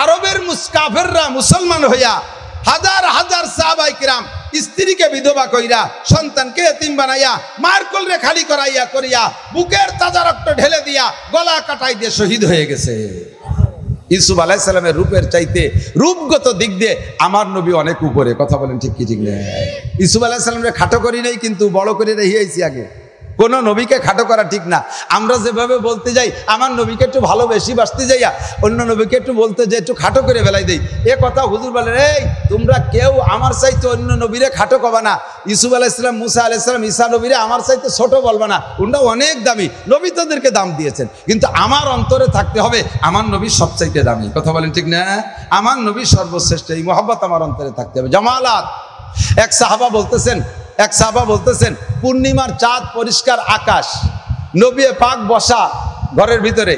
আরবের মুসকাফেররা মুসলমান হইয়া হাজার হাজার সাহাবায়ে কিরাম স্ত্রীকে বিধবা কইরা, সন্তানকে এতিম বানাইয়া, মার কোলে খালি করিয়া বুকের তাজা রক্ত ঢেলে দিয়া গলা কাটাই দিয়ে শহীদ হয়ে গেছে। ইউসুফ আলাইহিস সালামের রূপের চাইতে রূপগত দিক দিয়ে আমার নবী অনেক উপরে। কথা বলেন ঠিক কি ঠিক না? ইউসুফ আলাইহিস সালামকে খাটো করি নাই, কিন্তু বড় করে রেখেছি আগে। কোন নবীকে খাটো করা ঠিক না। আমরা যেভাবে বলতে যাই আমার নবীকে একটু ভালোবেসি বাসতে যাইয়া অন্য নবীকে একটু বলতে যাই একটু খাটো করে ফেলাই দেই। এ কথা হুজুর বলেন, এই তোমরা কেউ আমার চাইতে অন্য নবীরে খাটো করবা না। ইউসুফ আলাইহিস সালাম, মুসা আলাইহিস সালাম, ঈসা নবীরে আমার চাইতে ছোট বলবা না। ওনারা অনেক দামি নবী, তাদেরকে দাম দিয়েছেন, কিন্তু আমার অন্তরে থাকতে হবে আমার নবী সবচাইতে দামি। কথা বলেন ঠিক না? আমার নবী সর্বশ্রেষ্ঠ, এই মহব্বত আমার অন্তরে থাকতে হবে। জামালাত। এক সাহাবা বলতেছেন পূর্ণিমার চাঁদ, পরিষ্কার আকাশ, নবী পাক বসা ঘরের ভিতরে,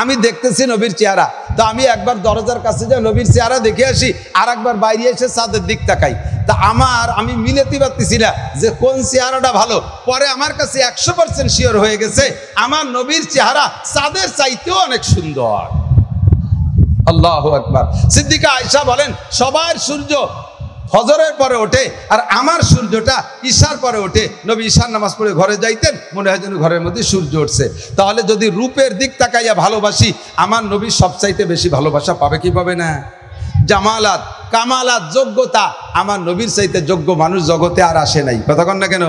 আমি দেখতেছি নবীর চেহারা। তো আমি একবার দরজার কাছে যাই নবীর চেহারা দেখে আসি, আর একবার বাইরে এসে চাঁদের দিক তাকাই। তা আমি মিলাতে পারতেছি না যে কোন চেহারাটা ভালো। পরে আমার কাছে ১০০% শিওর হয়ে গেছে আমার নবীর চেহারা চাঁদের চাইতেও অনেক সুন্দর। আল্লাহু আকবার। সিদ্দিকা আয়েশা বলেন, সবার সূর্য ফজরের পরে ওঠে আর আমার সূর্যটা ঈশার পরে ওঠে। নবী ঈশার নামাজ পড়ে ঘরে যাইতেন, মনে হয় যেন ঘরের মধ্যে সূর্য উঠছে। তাহলে যদি রূপের দিক তাকাইয়া ভালোবাসি, আমার নবী সবচাইতে বেশি ভালোবাসা পাবে কি পাবে না? জামালাত, কামালাত, যোগ্যতা, আমার নবীর চাইতে যোগ্য মানুষ জগতে আর আসে নাই। কথা কন না কেন?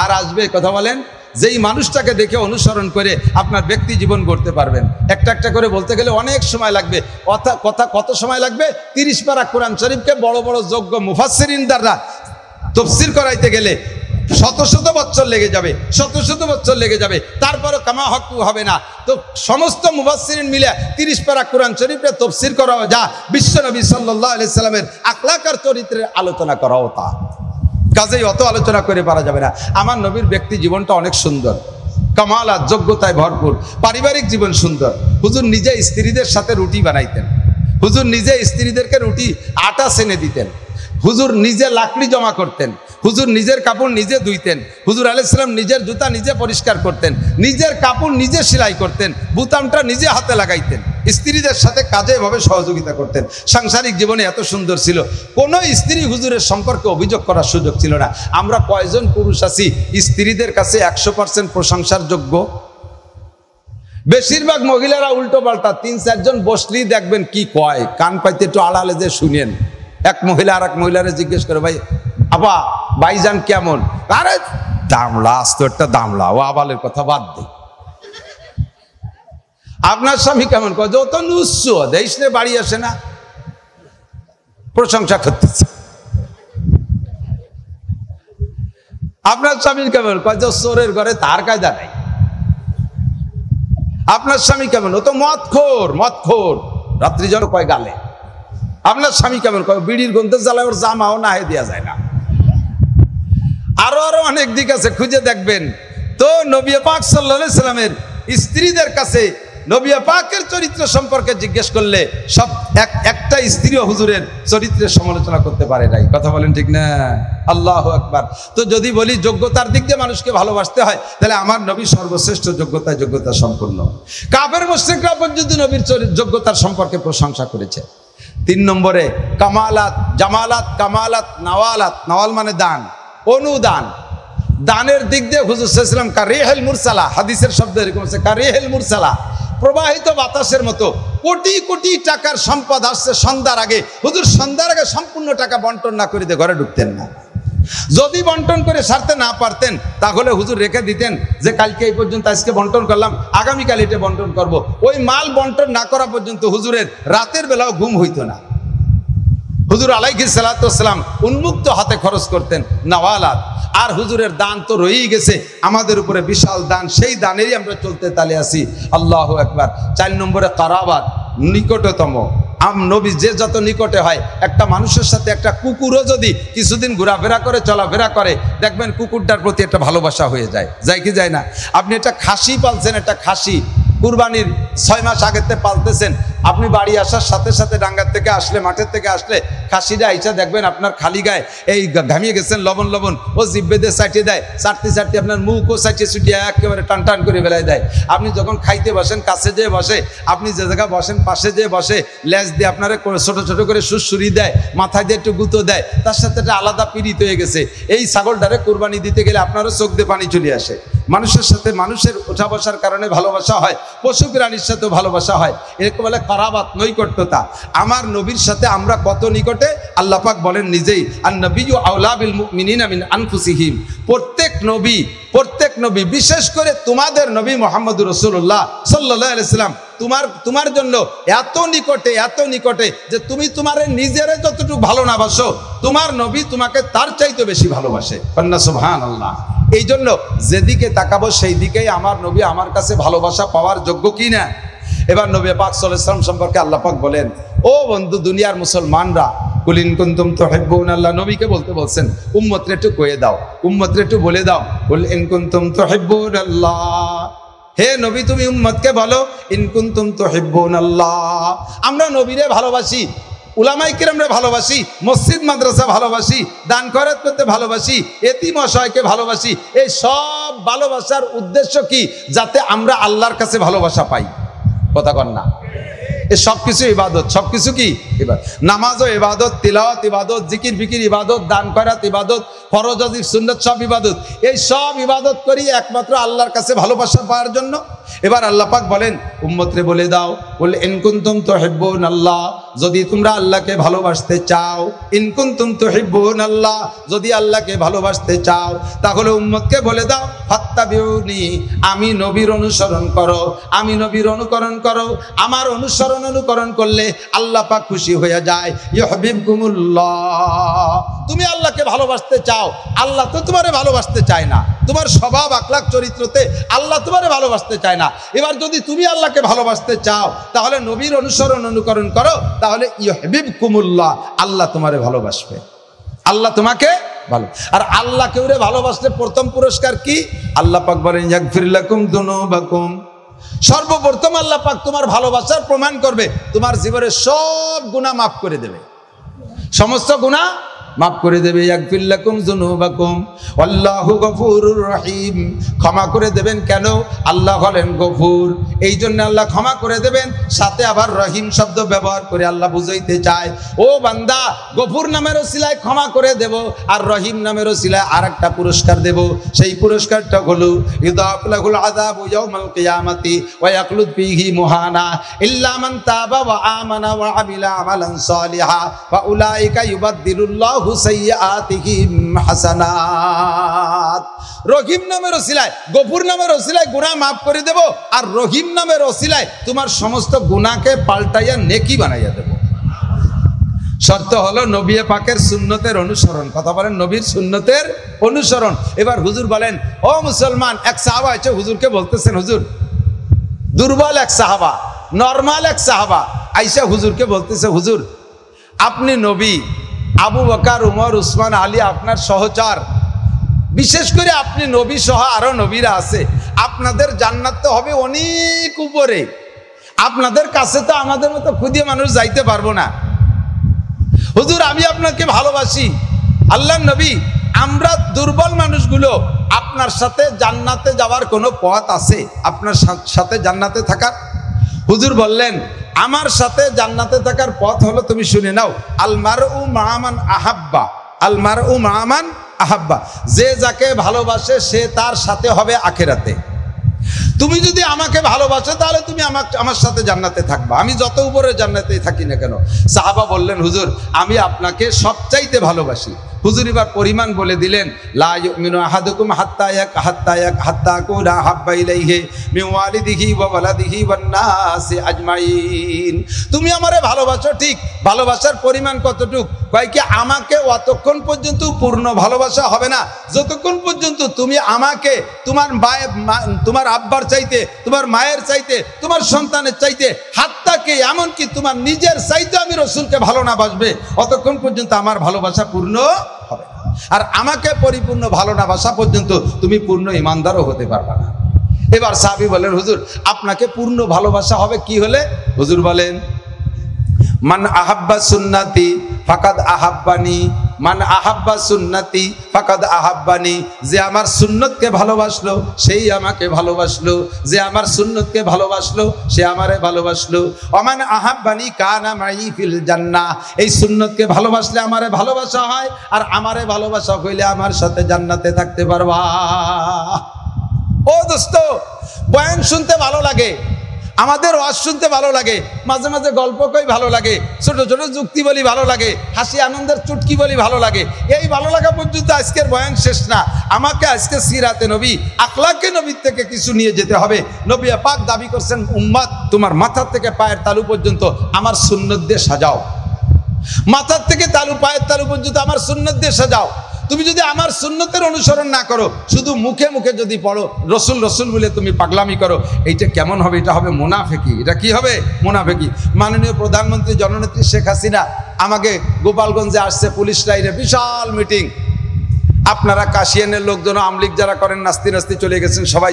আর আসবে? কথা বলেন। যেই মানুষটাকে দেখে অনুসরণ করে আপনার ব্যক্তি জীবন গড়তে পারবেন। একটা একটা করে বলতে গেলে অনেক সময় লাগবে। কথা কত সময় লাগবে? ৩০ পারা কোরআন শরীফকে বড় বড় যোগ্য মুফাসসিরিন দ্বারা তাফসীর করাইতে গেলে শত বছর লেগে যাবে, তারপরও কামা হকু হবে না। তো সমস্ত মুফাসসিরিন মিলে ৩০ পারা কোরআন শরীফে তাফসীর করা যা, বিশ্বনবী সাল্লাল্লাহু আলাইহি সাল্লামের আখলাক আর চরিত্রের আলোচনা করাও তা। কাজেই অত আলোচনা করে পারা যাবে না। আমার নবীর ব্যক্তি জীবনটা অনেক সুন্দর, কামালাত, যোগ্যতায় ভরপুর। পারিবারিক জীবন সুন্দর। হুজুর নিজে স্ত্রীদের সাথে রুটি বানাইতেন, হুজুর নিজে স্ত্রীদেরকে রুটি আটা সেনে দিতেন, হুজুর নিজে লাকড়ি জমা করতেন, হুজুর নিজের কাপড় নিজে ধুইতেন, হুজুর আলাইহিস সালাম নিজের জুতা নিজে পরিষ্কার করতেন, নিজের কাপড় নিজে সেলাই করতেন, বুতামটা নিজে হাতে লাগাইতেন, স্ত্রীদের সাথে কাজে এভাবে সহযোগিতা করতেন। সাংসারিক জীবনে এত সুন্দর ছিল, কোনো স্ত্রী হুজুরের সম্পর্কে অভিযোগ করার সুযোগ ছিল না। আমরা কয়জন পুরুষ আছি স্ত্রীদের কাছে ১০০% প্রশংসার যোগ্য? বেশিরভাগ মহিলারা উল্টো পাল্টা। ৩-৪ জন বসলেই দেখবেন কি কয়, কান পাইতে একটু আড়ালে যে শুনেন। এক মহিলা আর এক মহিলারে জিজ্ঞেস করে, ভাই আপা ভাইজান কেমন? আরে দামলা, আস্ত একটা দামলা, ও আবালের কথা বাদ দে। আপনার স্বামী কেমন? কয় যত নুচ্ছ দেশলে বাড়ি আসে না, প্রশংসা করতেছে। আপনার স্বামী কেমন? কয় যে চোরের ঘরে তার কায়দা নাই। আপনার স্বামী কেমন? ও তো মদখোর, রাত্রি জন কয় গালে। আপনার স্বামী কেমন? কয় বিড়ির গন্ধে জ্বালায় ওর জামাও না দেয়া যায় না। আরো অনেক দিক আছে, খুঁজে দেখবেন। তো নবী পাক সাল্লাল্লাহু আলাইহি সাল্লামের স্ত্রীদের কাছে নবী পাকের চরিত্র সম্পর্কে জিজ্ঞেস করলে সব একটা স্ত্রীও হুজুরের চরিত্রের সমালোচনা করতে পারে নাই। কথা বলেন ঠিক না? আল্লাহু আকবার। তো যদি বলি যোগ্যতার দিক দিয়ে মানুষকে ভালোবাসতে হয়, তাহলে আমার নবী সর্বশ্রেষ্ঠ যোগ্যতা সম্পূর্ণ। কাফের মুশরিকরা পর্যন্ত নবীর যোগ্যতার সম্পর্কে প্রশংসা করেছে। ৩ নম্বরে কামালাত, জামালাত, কামালাত, নওয়ালাত। নওয়াল মানে দান, অনুদান। দানের দিক দিয়ে হুজুর সাল্লাল্লাহু আলাইহি ওয়াসাল্লাম কারিহেল মুরসালা, হাদিসের শব্দ এরকম আছে, কারিহেল মুরসালা, প্রবাহিত বাতাসের মতো। কোটি কোটি টাকার সম্পদ আসছে সন্ধ্যার আগে, হুজুর সন্ধ্যার আগে সম্পূর্ণ টাকা বন্টন না করে ঘরে ঢুকতেন না। যদি বন্টন করে সারতে না পারতেন তাহলে হুজুর রেখে দিতেন যে কালকে এই পর্যন্ত, আজকে বন্টন করলাম, আগামীকাল এটা বন্টন করব। ওই মাল বন্টন না করা পর্যন্ত হুজুরের রাতের বেলাও ঘুম হইতো না। হুজুর আলাইহিস সালাতু ওয়াস সালাম উন্মুক্ত হাতে খরচ করতেন নওয়ালাত। আর হুজুরের দান তো রয়েই গেছে আমাদের উপরে বিশাল দান, সেই দানেরই আমরা চলতে তালে আসি। আল্লাহু আকবার। 4 নম্বরে কারাবাত, নিকটতম। নবী যে যত নিকটে হয়, একটা মানুষের সাথে একটা কুকুরও যদি কিছুদিন ঘোরাফেরা করে, চলাফেরা করে, দেখবেন কুকুরটার প্রতি একটা ভালোবাসা হয়ে যায়, যায় কি যায় না? আপনি একটা খাসি পালছেন, একটা খাসি কুরবানির 6 মাস আগেতে পালতেছেন, আপনি বাড়ি আসার সাথে সাথে ডাঙ্গার থেকে আসলে, মাঠের থেকে আসলে খাসিটা আইসা দেখবেন আপনার খালি গায়ে এই ঘামিয়ে গেছেন, লবণ লবণ ও জিব্বেদের চাটিয়ে দেয়, চাটতে চাটতে আপনার মুখও চাটিয়ে ছুটিয়ে একেবারে টান টান করে বেলায় দেয়। আপনি যখন খাইতে বসেন, কাছে যেয়ে বসে, আপনি যে জায়গায় বসেন পাশে যেয়ে বসে, লেজ দিয়ে আপনারা ছোট ছোট করে সুরসুরি দেয়, মাথায় দিয়ে একটু গুঁতো দেয়, তার সাথে একটা আলাদা পীড়িত হয়ে গেছে। এই ছাগলটারে কোরবানি দিতে গেলে আপনারও চোখ দিয়ে পানি চলে আসে। মানুষের সাথে মানুষের উঠা বসার কারণে ভালোবাসা হয়, পশু প্রাণীর সাথেও ভালোবাসা হয়, এরকম বলে কারাবাত, নৈকট্যতা। আমার নবীর সাথে আমরা কত নিকটে, আল্লাহ পাক বলেন নিজেই, আন-নবিয়্যু আওলা বিল মুমিনিনা মিন আনফুসিহিম। প্রত্যেক নবী, বিশেষ করে তোমাদের নবী মুহাম্মদুর রাসূলুল্লাহ সাল্লাল্লাহু আলাইহি ওয়াসাল্লাম তোমার জন্য এত নিকটে যে তুমি তোমারে নিজেরে যতটুকু ভালো না বাসো, তোমার নবী তোমাকে তার চাইতে বেশি ভালোবাসে। সুবহানাল্লাহ। এই জন্য যেদিকে তাকাবো সেই দিকেই আমার নবী আমার কাছে ভালোবাসা পাওয়ার যোগ্য কি না। এবার নবী পাক সাল্লাল্লাহু আলাইহি ওয়াসাল্লাম সম্পর্কে আল্লাহ পাক বলেন, ও বন্ধু দুনিয়ার মুসলমানরা, কুল ইন কুনতুম তুহিব্বুনাল্লাহ, নবীকে বলছেন উম্মতরে একটু কয়ে দাও, উম্মতরে একটু বলে দাও, কুল ইন কুনতুম তুহিব্বুনাল্লাহ, হে নবী তুমি উম্মতকে বলো, ইন কুনতুম তুহিব্বুনাল্লাহ, আমরা নবীরে ভালোবাসি, উলামায়ে কিরামরে ভালোবাসি, মসজিদ মাদ্রাসা ভালোবাসি, দান খয়রাত করতে ভালোবাসি, এতিম অসহায়কে ভালোবাসি। এই সব ভালোবাসার উদ্দেশ্য কি? যাতে আমরা আল্লাহর কাছে ভালোবাসা পাই। কথা কন না? এ সবকিছু ইবাদত, সবকিছু কি ইবাদত। নামাজও ইবাদত, তিলাওয়াত ইবাদত, জিকির ফিকির ইবাদত, দান খয়রাত ইবাদত, ফরজ ওয়াজিব সুন্নাত সব ইবাদত। এই সব ইবাদত করি একমাত্র আল্লাহর কাছে ভালোবাসা পাওয়ার জন্য। এবার আল্লাহ পাক বলেন উম্মতরে বলে দাও, বলে ইন কুনতুম তুহিব্বুনাল্লাহ, যদি তোমরা আল্লাহকে ভালোবাসতে চাও, ইন কুনতুম তুহিব্বুনাল্লাহ, যদি আল্লাহকে ভালোবাসতে চাও, তাহলে উম্মতকে বলে দাও ফাত্তাবিউনি, আমি নবীর অনুসরণ করো, আমি নবীর অনুকরণ করো। আমার অনুকরণ করলে আল্লাহ পাক খুশি হয়ে যায়। ইউহিব্বুকুমুল্লাহ, তুমি আল্লাহকে ভালোবাসতে চাও, আল্লাহ তো তোমারে ভালোবাসতে চায় না। তোমার স্বভাব আখলাক চরিত্রতে আল্লাহ তোমারে ভালোবাসতে চায় না। এবার যদি তুমি আল্লাহকে ভালোবাসতে চাও, তাহলে নবীর অনুকরণ করো, তাহলে ইউহিব্বুকুমুল্লাহ, আল্লাহ তোমারে ভালোবাসবে, আল্লাহ তোমাকে ভালো। আর আল্লাহ কেউরে ভালোবাসলে প্রথম পুরস্কার কি? আল্লাহ পাক বলেন ইয়াগফির লাকুম যুনুবাকুম, সর্বপ্রথম আল্লাহ পাক তোমার ভালোবাসার প্রমাণ করবে, তোমার জীবনের সব গুনাহ মাফ করে দেবে, সমস্ত গুনাহ মাফ করে দেবে। ইয়াগফির লাকুম যুনুবাকুম আল্লাহু গফুরুর রহিম, ক্ষমা করে দেবেন। কেন? আল্লাহ হলেন গফুর, এই জন্য আল্লাহ ক্ষমা করে দেবেন। সাথে আবার রহিম শব্দ ব্যবহার করে আল্লাহ বুঝাইতে চায়, ও বান্দা, গফুর নামের ওসিলায় ক্ষমা করে দেব, আর রহিম নামের ওসিলায় আরেকটা পুরস্কার দেব। সেই পুরস্কারটা হলো ইদাফ লাহুল আযাবু ইয়াউমাল কিয়ামাতি ওয়া ইয়াখলুদ ফীহি মুহানা ইল্লা মান তাবা ওয়া আমানা ওয়া আমিলা আমালান সালিহা ওয়া উলাইকা ইউবাদদিলুল্লাহু সাইয়্যাতিহিম হাসানাত। রহিম নামের ওসিলায়, গফুর নামের ওসিলায় গুনাহ মাফ করে দেব, আর রহিম নামের ওসিলায় তোমার সমস্ত গুনাহকে পাল্টাইয়া নেকি বানাইয়া দেব। শর্ত হলো নবী পাকের সুন্নতের অনুসরণ। কথা বলেন, নবীর সুন্নতের অনুসরণ। এবার হুজুর বলেন, ও মুসলমান, এক সাহাবা এসে হুজুরকে বলতেছেন, হুজুর, দুর্বল এক সাহাবা, নরমাল এক সাহাবা আইসা হুজুরকে বলতেছে, হুজুর আপনি নবী, আবু বকর, উমর, উসমান, আলী আপনার সহচর, বিশেষ করে আপনি নবী সহ আরো নবীরা আছে, আপনাদের জান্নাত তো হবে অনেক উপরে, আপনাদের কাছে তো আমাদের মতো খুদে মানুষ যাইতে পারবো না। হুজুর আমি আপনাকে ভালোবাসি, আল্লাহর নবী, আমরা দুর্বল মানুষগুলো আপনার সাথে জান্নাতে যাওয়ার কোনো পথ আছে, আপনার সাথে জান্নাতে থাকার? হুজুর বললেন, আমার সাথে জান্নাতে থাকার পথ হলো, তুমি শুনে নাও, আল মারউ মা মান আহাব্বা, আল মারউ মা মান আহাব্বা, যে যাকে ভালোবাসে সে তার সাথে হবে আখিরাতে। তুমি যদি আমাকে ভালোবাসো তাহলে তুমি আমার সাথে জান্নাতে থাকবা, আমি যত উপরে জান্নাতেই থাকি না কেন। সাহাবা বললেন, হুজুর আমি আপনাকে সবচাইতে ভালোবাসি, হুজুর এবার পরিমাণ বলে দিলেন, লা ইউমিনু আহাদুকুম হাত্তা আকুনা হাব্বা ইলাইহি মিন ওয়ালিদিহি ওয়া ওয়ালাদিহি ওয়ান নাসি আজমাইন। তুমি আমারে ভালোবাসো ঠিক, ভালোবাসার পরিমাণ কতটুক? কয় কি আমাকে অতক্ষণ পর্যন্ত পূর্ণ ভালোবাসা হবে না যতক্ষণ পর্যন্ত তুমি আমাকে তোমার আব্বার চাইতে, তোমার মায়ের চাইতে, তোমার সন্তানের চাইতে, হাত্তাকে এমনকি তোমার নিজের চাইতে আমি রসুলকে ভালো না বাসবে, অতক্ষণ পর্যন্ত আমার ভালোবাসা পূর্ণ হবে না। আর আমাকে পরিপূর্ণ ভালো না বাসা পর্যন্ত তুমি পূর্ণ ইমানদারও হতে পারবে না। এবার সাহাবী বলেন, হুজুর আপনাকে পূর্ণ ভালোবাসা হবে কি হলে? হুজুর বলেন, মান আহাব্বা সুন্নাতি ফাকাদ আহাব্বানি, মান আহাব্বা সুন্নাতি ফাকাদ আহাব্বানি। যে আমার সুন্নতকে ভালোবাসলো সেই আমাকে ভালোবাসলো, যে আমার সুন্নতকে ভালোবাসলো সে আমারে ভালোবাসলো। ওমান আহাব্বানি কানা মাই ফিল জান্নাহ। এই সুন্নতকে ভালোবাসলে আমারে ভালোবাসা হয়, আর আমারে ভালোবাসা হইলে আমার সাথে জান্নাতে থাকতে পারবা। ও দোস্ত, বয়ান শুনতে ভালো লাগে, আমাদের ওয়াজ শুনতে ভালো লাগে, মাঝে মাঝে গল্প কই ভালো লাগে, ছোট ছোট যুক্তি বলি ভালো লাগে, হাসি আনন্দের চুটকি বলি ভালো লাগে। এই ভালো লাগা পর্যন্ত আজকের বয়ান শেষ না। আমাকে আজকে সিরাতে নবী, আখলাকে নবীর থেকে কিছু নিয়ে যেতে হবে। নবী পাক দাবি করছেন, উম্মত তোমার মাথার থেকে পায়ের তালু পর্যন্ত আমার সুন্নত দিয়ে সাজাও। মাথার থেকে পায়ের তালু পর্যন্ত আমার সুন্নত দিয়ে সাজাও। তুমি যদি আমার সুন্নতের অনুসরণ না করো, শুধু মুখে মুখে যদি পড়ো রসুল রসুল বলে তুমি পাগলামি করো, এইটা কেমন হবে? এটা হবে মুনাফিকি। এটা কি হবে? মুনাফিকি। মাননীয় প্রধানমন্ত্রী জননেত্রী শেখ হাসিনা আমাকে গোপালগঞ্জে আসছে, পুলিশ লাইনে বিশাল মিটিং। আপনারা কাশিয়ানের লোকজন, আমলিক যারা করেন, নাস্তি নাস্তি চলে গেছেন সবাই,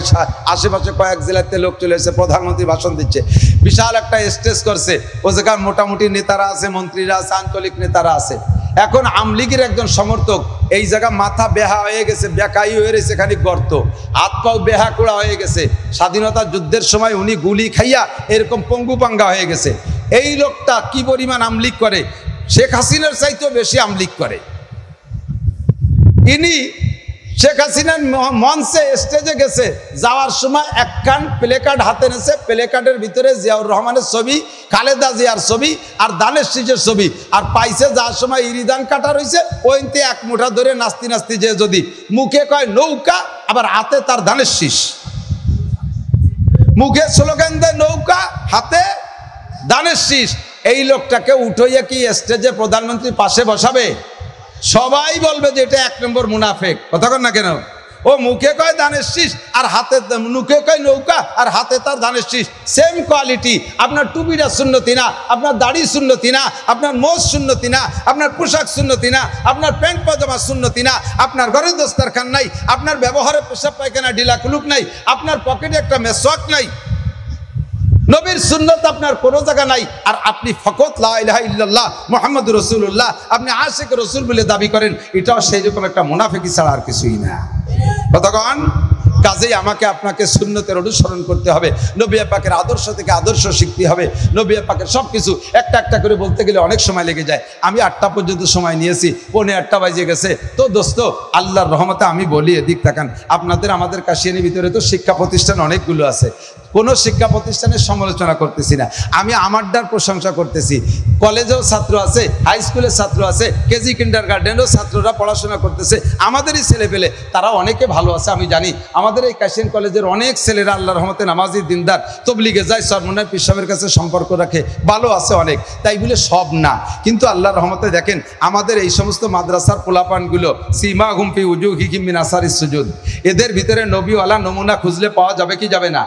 আশেপাশে কয়েক জেলাতে লোক চলে এসেছে, প্রধানমন্ত্রী ভাষণ দিচ্ছে, বিশাল একটা স্টেজ করছে। ও জায়গায় মোটামুটি নেতারা আছে, মন্ত্রীরা আছে, আঞ্চলিক নেতারা আছে। এখন আমলিগের একজন সমর্থক এই জায়গা মাথা বেহা হয়ে গেছে, বেকাই হয়ে রয়েছে, খানিক গর্ত, হাত পাও বেহা কোড়া হয়ে গেছে। স্বাধীনতা যুদ্ধের সময় উনি গুলি খাইয়া এরকম পঙ্গু পাঙ্গা হয়ে গেছে। এই লোকটা কি পরিমাণ আমলিক করে, শেখ হাসিনার চাইতেও বেশি আমলিক করে। ইনি শেখ হাসিনার মঞ্চে স্টেজে গেছে, যাওয়ার সময় একখান প্লে কার্ড হাতে নেছে, প্লে কার্ডের ভিতরে জিয়াউর রহমানের ছবি, খালেদা জিয়ার ছবি আর দানের শীষের ছবি, আর পাইছে যাওয়ার সময় ইরিদান কাটা রয়েছে, ওইতে এক মুঠা ধরে নাস্তি নাস্তি যে যদি মুখে কয় নৌকা, আবার হাতে তার দানের শীষ, মুখে স্লোগান দেয় নৌকা, হাতে দানের শীষ। এই লোকটাকে উঠাইয়া কি স্টেজে প্রধানমন্ত্রীর পাশে বসাবে? সবাই বলবে যে এটা এক নম্বর মুনাফেক। কথা কন না কেন? ও মুখে কয় দানের শীষ আর হাতে, মুখে কয় নৌকা আর হাতে তার দানের শীষ, সেম কোয়ালিটি। আপনার টুপিটা সুন্নতি না, আপনার দাড়ি সুন্নতি না, আপনার মোজ সুন্নতি না, আপনার পোশাক সুন্নতি না, আপনার প্যান্ট পাজামা সুন্নতি না, আপনার ঘরে দস্তারখান নাই, আপনার ব্যবহারে পেশাব পায়খানা ঢিলা কুলুক নাই, আপনার পকেটে একটা মেসওয়াক নাই, নবীর সুন্নত আপনার কোনো জায়গা নাই। আর আপনি ফকত লা ইলাহা ইল্লাল্লাহ মুহাম্মাদুর রাসূলুল্লাহ, আপনি আশিক রাসূল বলে দাবি করেন, এটাও সেই রকম একটা মুনাফিকি ছাড়া আর কিছুই না। কতক্ষণ? কাজেই আমাকে আপনাকে সুন্নতের অনুসরণ করতে হবে, নবী পাকের আদর্শ থেকে আদর্শ শিখতে হবে। নবী পাকের সব কিছু একটা একটা করে বলতে গেলে অনেক সময় লেগে যায়। আমি 8টা পর্যন্ত সময় নিয়েছি, 8:45 বাজে গেছে। তো দোস্ত, আল্লাহর রহমতে আমি বলি, এদিক তাকান, আপনাদের আমাদের কাশিয়ানির ভিতরে তো শিক্ষা প্রতিষ্ঠান অনেকগুলো আছে, কোনো শিক্ষা প্রতিষ্ঠানের সমালোচনা করতেছি না, আমি আমারটার প্রশংসা করতেছি। কলেজেও ছাত্র আছে, হাই স্কুলের ছাত্র আছে, কেজি কিন্ডারগার্টেনও ছাত্ররা পড়াশোনা করতেছে, আমাদেরই ছেলেপেলে তারা অনেকে ভালো আছে। আমি জানি আমাদের এই কাশিয়ান কলেজের অনেক ছেলেরা আল্লাহর রহমতে নামাজি, দিনদার, তবলিগে যায়, সরমুনার পিসাবের কাছে সম্পর্ক রাখে, ভালো আছে অনেক, তাই বলে সব না। কিন্তু আল্লাহর রহমতে দেখেন আমাদের এই সমস্ত মাদ্রাসার পোলাপানগুলো, সীমা হুমফি উজুহিহিম মিন আসারিস সুজুদ, এদের ভিতরে নবীওয়ালা নমুনা খুঁজলে পাওয়া যাবে কি যাবে না?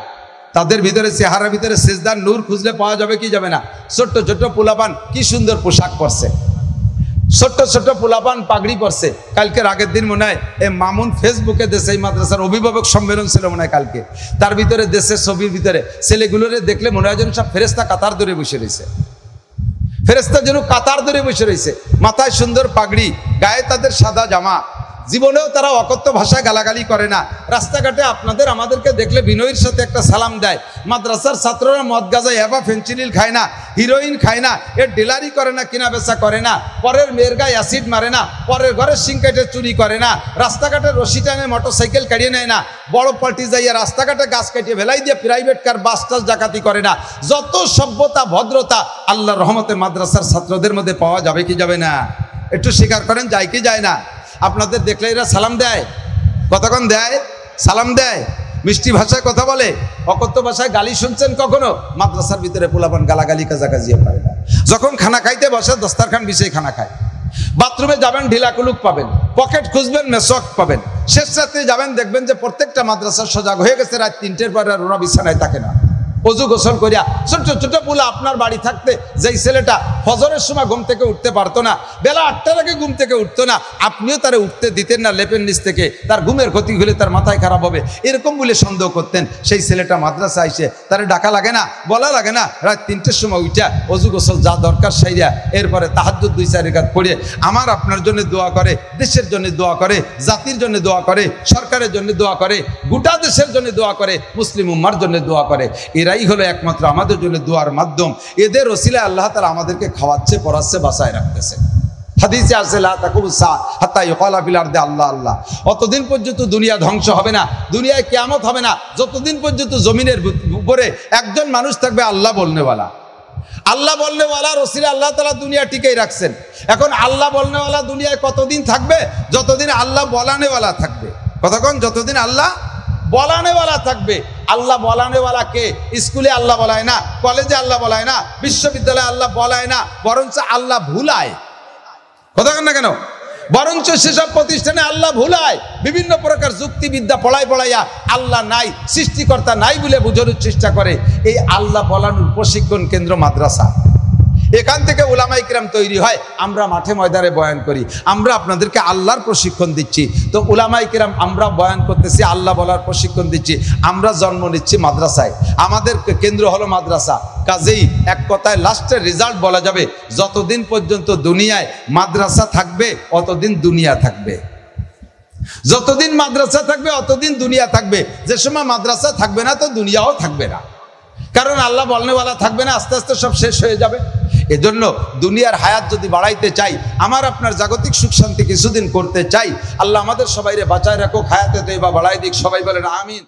তাদের ভিতরে চেহারার ভিতরে সিজদার নূর খুঁজলে পাওয়া যাবে কি যাবে না? ছোট্ট ছোট্ট পোলাপান কি সুন্দর পোশাক পরছে, ছোট্ট ছোট্ট পোলাপান পাগড়ি পরছে। কালকের আগের দিন মনে হয় মামুন ফেসবুকে দেশে এই মাদ্রাসার অভিভাবক সম্মেলন ছিল মনে হয় কালকে, তার ভিতরে দেশের ছবির ভিতরে ছেলেগুলোরে দেখলে মনে হয় যেন সব ফেরেস্তা কাতার ধরে বসে রয়েছে, ফেরেস্তা যেন কাতার ধরে বসে রয়েছে, মাথায় সুন্দর পাগড়ি, গায়ে তাদের সাদা জামা। জীবনেও তারা অকথ্য ভাষায় গালাগালি করে না। রাস্তাঘাটে আপনাদের আমাদেরকে দেখলে বিনয়ের সাথে একটা সালাম দেয়। মাদ্রাসার ছাত্ররা মদ গাঁজা ইয়াবা ফেন্সিডিল খায় না, হিরোইন খায় না, এর ডিলারি করে না, কিনা বেচা করে না, পরের মেয়ের গায়ে অ্যাসিড মারে না, পরের ঘরের সিংকাইটে চুরি করে না, রাস্তাঘাটে রশি টানে মোটরসাইকেল কাটিয়ে নেয় না, বড় পার্টি যাইয়া রাস্তাঘাটে গাছ কাটিয়ে ভেলাই দিয়ে প্রাইভেট কার বাস টাস ডাকাতি করে না। যত সভ্যতা ভদ্রতা আল্লাহর রহমতে মাদ্রাসার ছাত্রদের মধ্যে পাওয়া যাবে কি যাবে না? একটু স্বীকার করেন, যায় কি যায় না? আপনাদের দেখলে এরা সালাম দেয়, কতক্ষণ দেয়? সালাম দেয়, মিষ্টি ভাষায় কথা বলে, অকথ্য ভাষায় গালি শুনছেন কখনো? মাদ্রাসার ভিতরে পোলাপান গালাগালি কাজাকাজিও পারে না। যখন খানা খাইতে বসে দস্তারখান বিছিয়ে খানা খায়। বাথরুমে যাবেন ঢিলা কুলুক পাবেন, পকেট খুঁজবেন মেসক পাবেন। শেষ রাত্রে যাবেন দেখবেন যে প্রত্যেকটা মাদ্রাসার সজাগ হয়ে গেছে, রাত 3টের পরে আর ওরা বিছানায় থাকে না। অজু গোসল করিয়া ছোট ছোট পোলা আপনার বাড়ি থাকতে যেই ছেলেটা ফজরের সময় ঘুম থেকে উঠতে পারতো না, বেলা 8টার আগে ঘুম থেকে উঠতো না, আপনিও তারে উঠতে দিতেন না লেপের নিচ থেকে, তার ঘুমের ক্ষতি হলে তার মাথায় খারাপ হবে এরকম বলে সন্দেহ করতেন। সেই ছেলেটা মাদ্রাসা আইসে তারে ডাকা লাগে না, বলা লাগে না, রাত 3টের সময় উঠা অজু গোসল যা দরকার সাইরা এরপরে তাহাজ্জুদ 2-4 রাকাত পড়ে আমার আপনার জন্য দোয়া করে, দেশের জন্য দোয়া করে, জাতির জন্য দোয়া করে, সরকারের জন্য দোয়া করে, গোটা দেশের জন্য দোয়া করে, মুসলিম উম্মার জন্য দোয়া করে। এরাই হলো একমাত্র আমাদের জন্য দোয়ার মাধ্যম। এদের ওসিলায় আল্লাহ তাআলা আমাদেরকে খাওয়াচ্ছে, পড়াচ্ছে, বাঁচায় রাখতেছে। হাদিসে আছে লা তাকুমুস সাআ হাত্তা ইউকালা ফিল আরদি আল্লাহ আল্লাহ। অতদিন পর্যন্ত দুনিয়া ধ্বংস হবে না, দুনিয়ায় কিয়ামত হবে না, যতদিন পর্যন্ত জমিনের উপরে একজন মানুষ থাকবে আল্লাহ বলনেওয়ালা। আল্লাহ বলনেওয়ালা রসিলা আল্লাহ তাআলা দুনিয়া টিকেই রাখছেন। এখন আল্লাহ বলনেওয়ালা দুনিয়ায় কতদিন থাকবে? যতদিন আল্লাহ বলানেওয়ালা থাকবে। কতক্ষণ? যতদিন আল্লাহ বলানেওয়ালা থাকবে। আল্লাহ বলানেওয়ালা কে? স্কুলে আল্লাহ বলায় না, কলেজে আল্লাহ বলায় না, বিশ্ববিদ্যালয়ে আল্লাহ বলায় না, বরঞ্চ আল্লাহ ভুলায়। কতক্ষণ না কেন? বরঞ্চ সেসব প্রতিষ্ঠানে আল্লাহ ভুলায়, বিভিন্ন প্রকার যুক্তিবিদ্যা পড়াইয়া আল্লাহ নাই, সৃষ্টিকর্তা নাই বলে বোঝানোর চেষ্টা করে। এই আল্লাহ বলানোর প্রশিক্ষণ কেন্দ্র মাদ্রাসা। এখান থেকে উলামায়ে কিরাম তৈরি হয়, আমরা মাঠে ময়দানে বয়ান করি, আমরা আপনাদেরকে আল্লাহর প্রশিক্ষণ দিচ্ছি। তো উলামায়ে কিরাম আমরা বয়ান করতেছি, আল্লাহ বলার প্রশিক্ষণ দিচ্ছি, আমরা জন্ম নিচ্ছি মাদ্রাসায়, আমাদের কেন্দ্র হলো মাদ্রাসা। কাজেই এক কথায় লাস্টের রেজাল্ট বলা যাবে, যতদিন পর্যন্ত দুনিয়ায় মাদ্রাসা থাকবে অতদিন দুনিয়া থাকবে। যতদিন মাদ্রাসা থাকবে অতদিন দুনিয়া থাকবে। যে সময় মাদ্রাসা থাকবে না তো দুনিয়াও থাকবে না, কারণ আল্লাহ বলনেওয়ালা থাকবে না, আস্তে আস্তে সব শেষ হয়ে যাবে। এজন্য দুনিয়ার হায়াত যদি বাড়াইতে চাই, আমার আপনার জাগতিক সুখ শান্তি কিছুদিন করতে চাই, আল্লাহ আমাদের সবাইরে বাঁচায় রাখুক, হায়াতে তৈবা বাড়াই দিক। সবাই বলেন আমিন।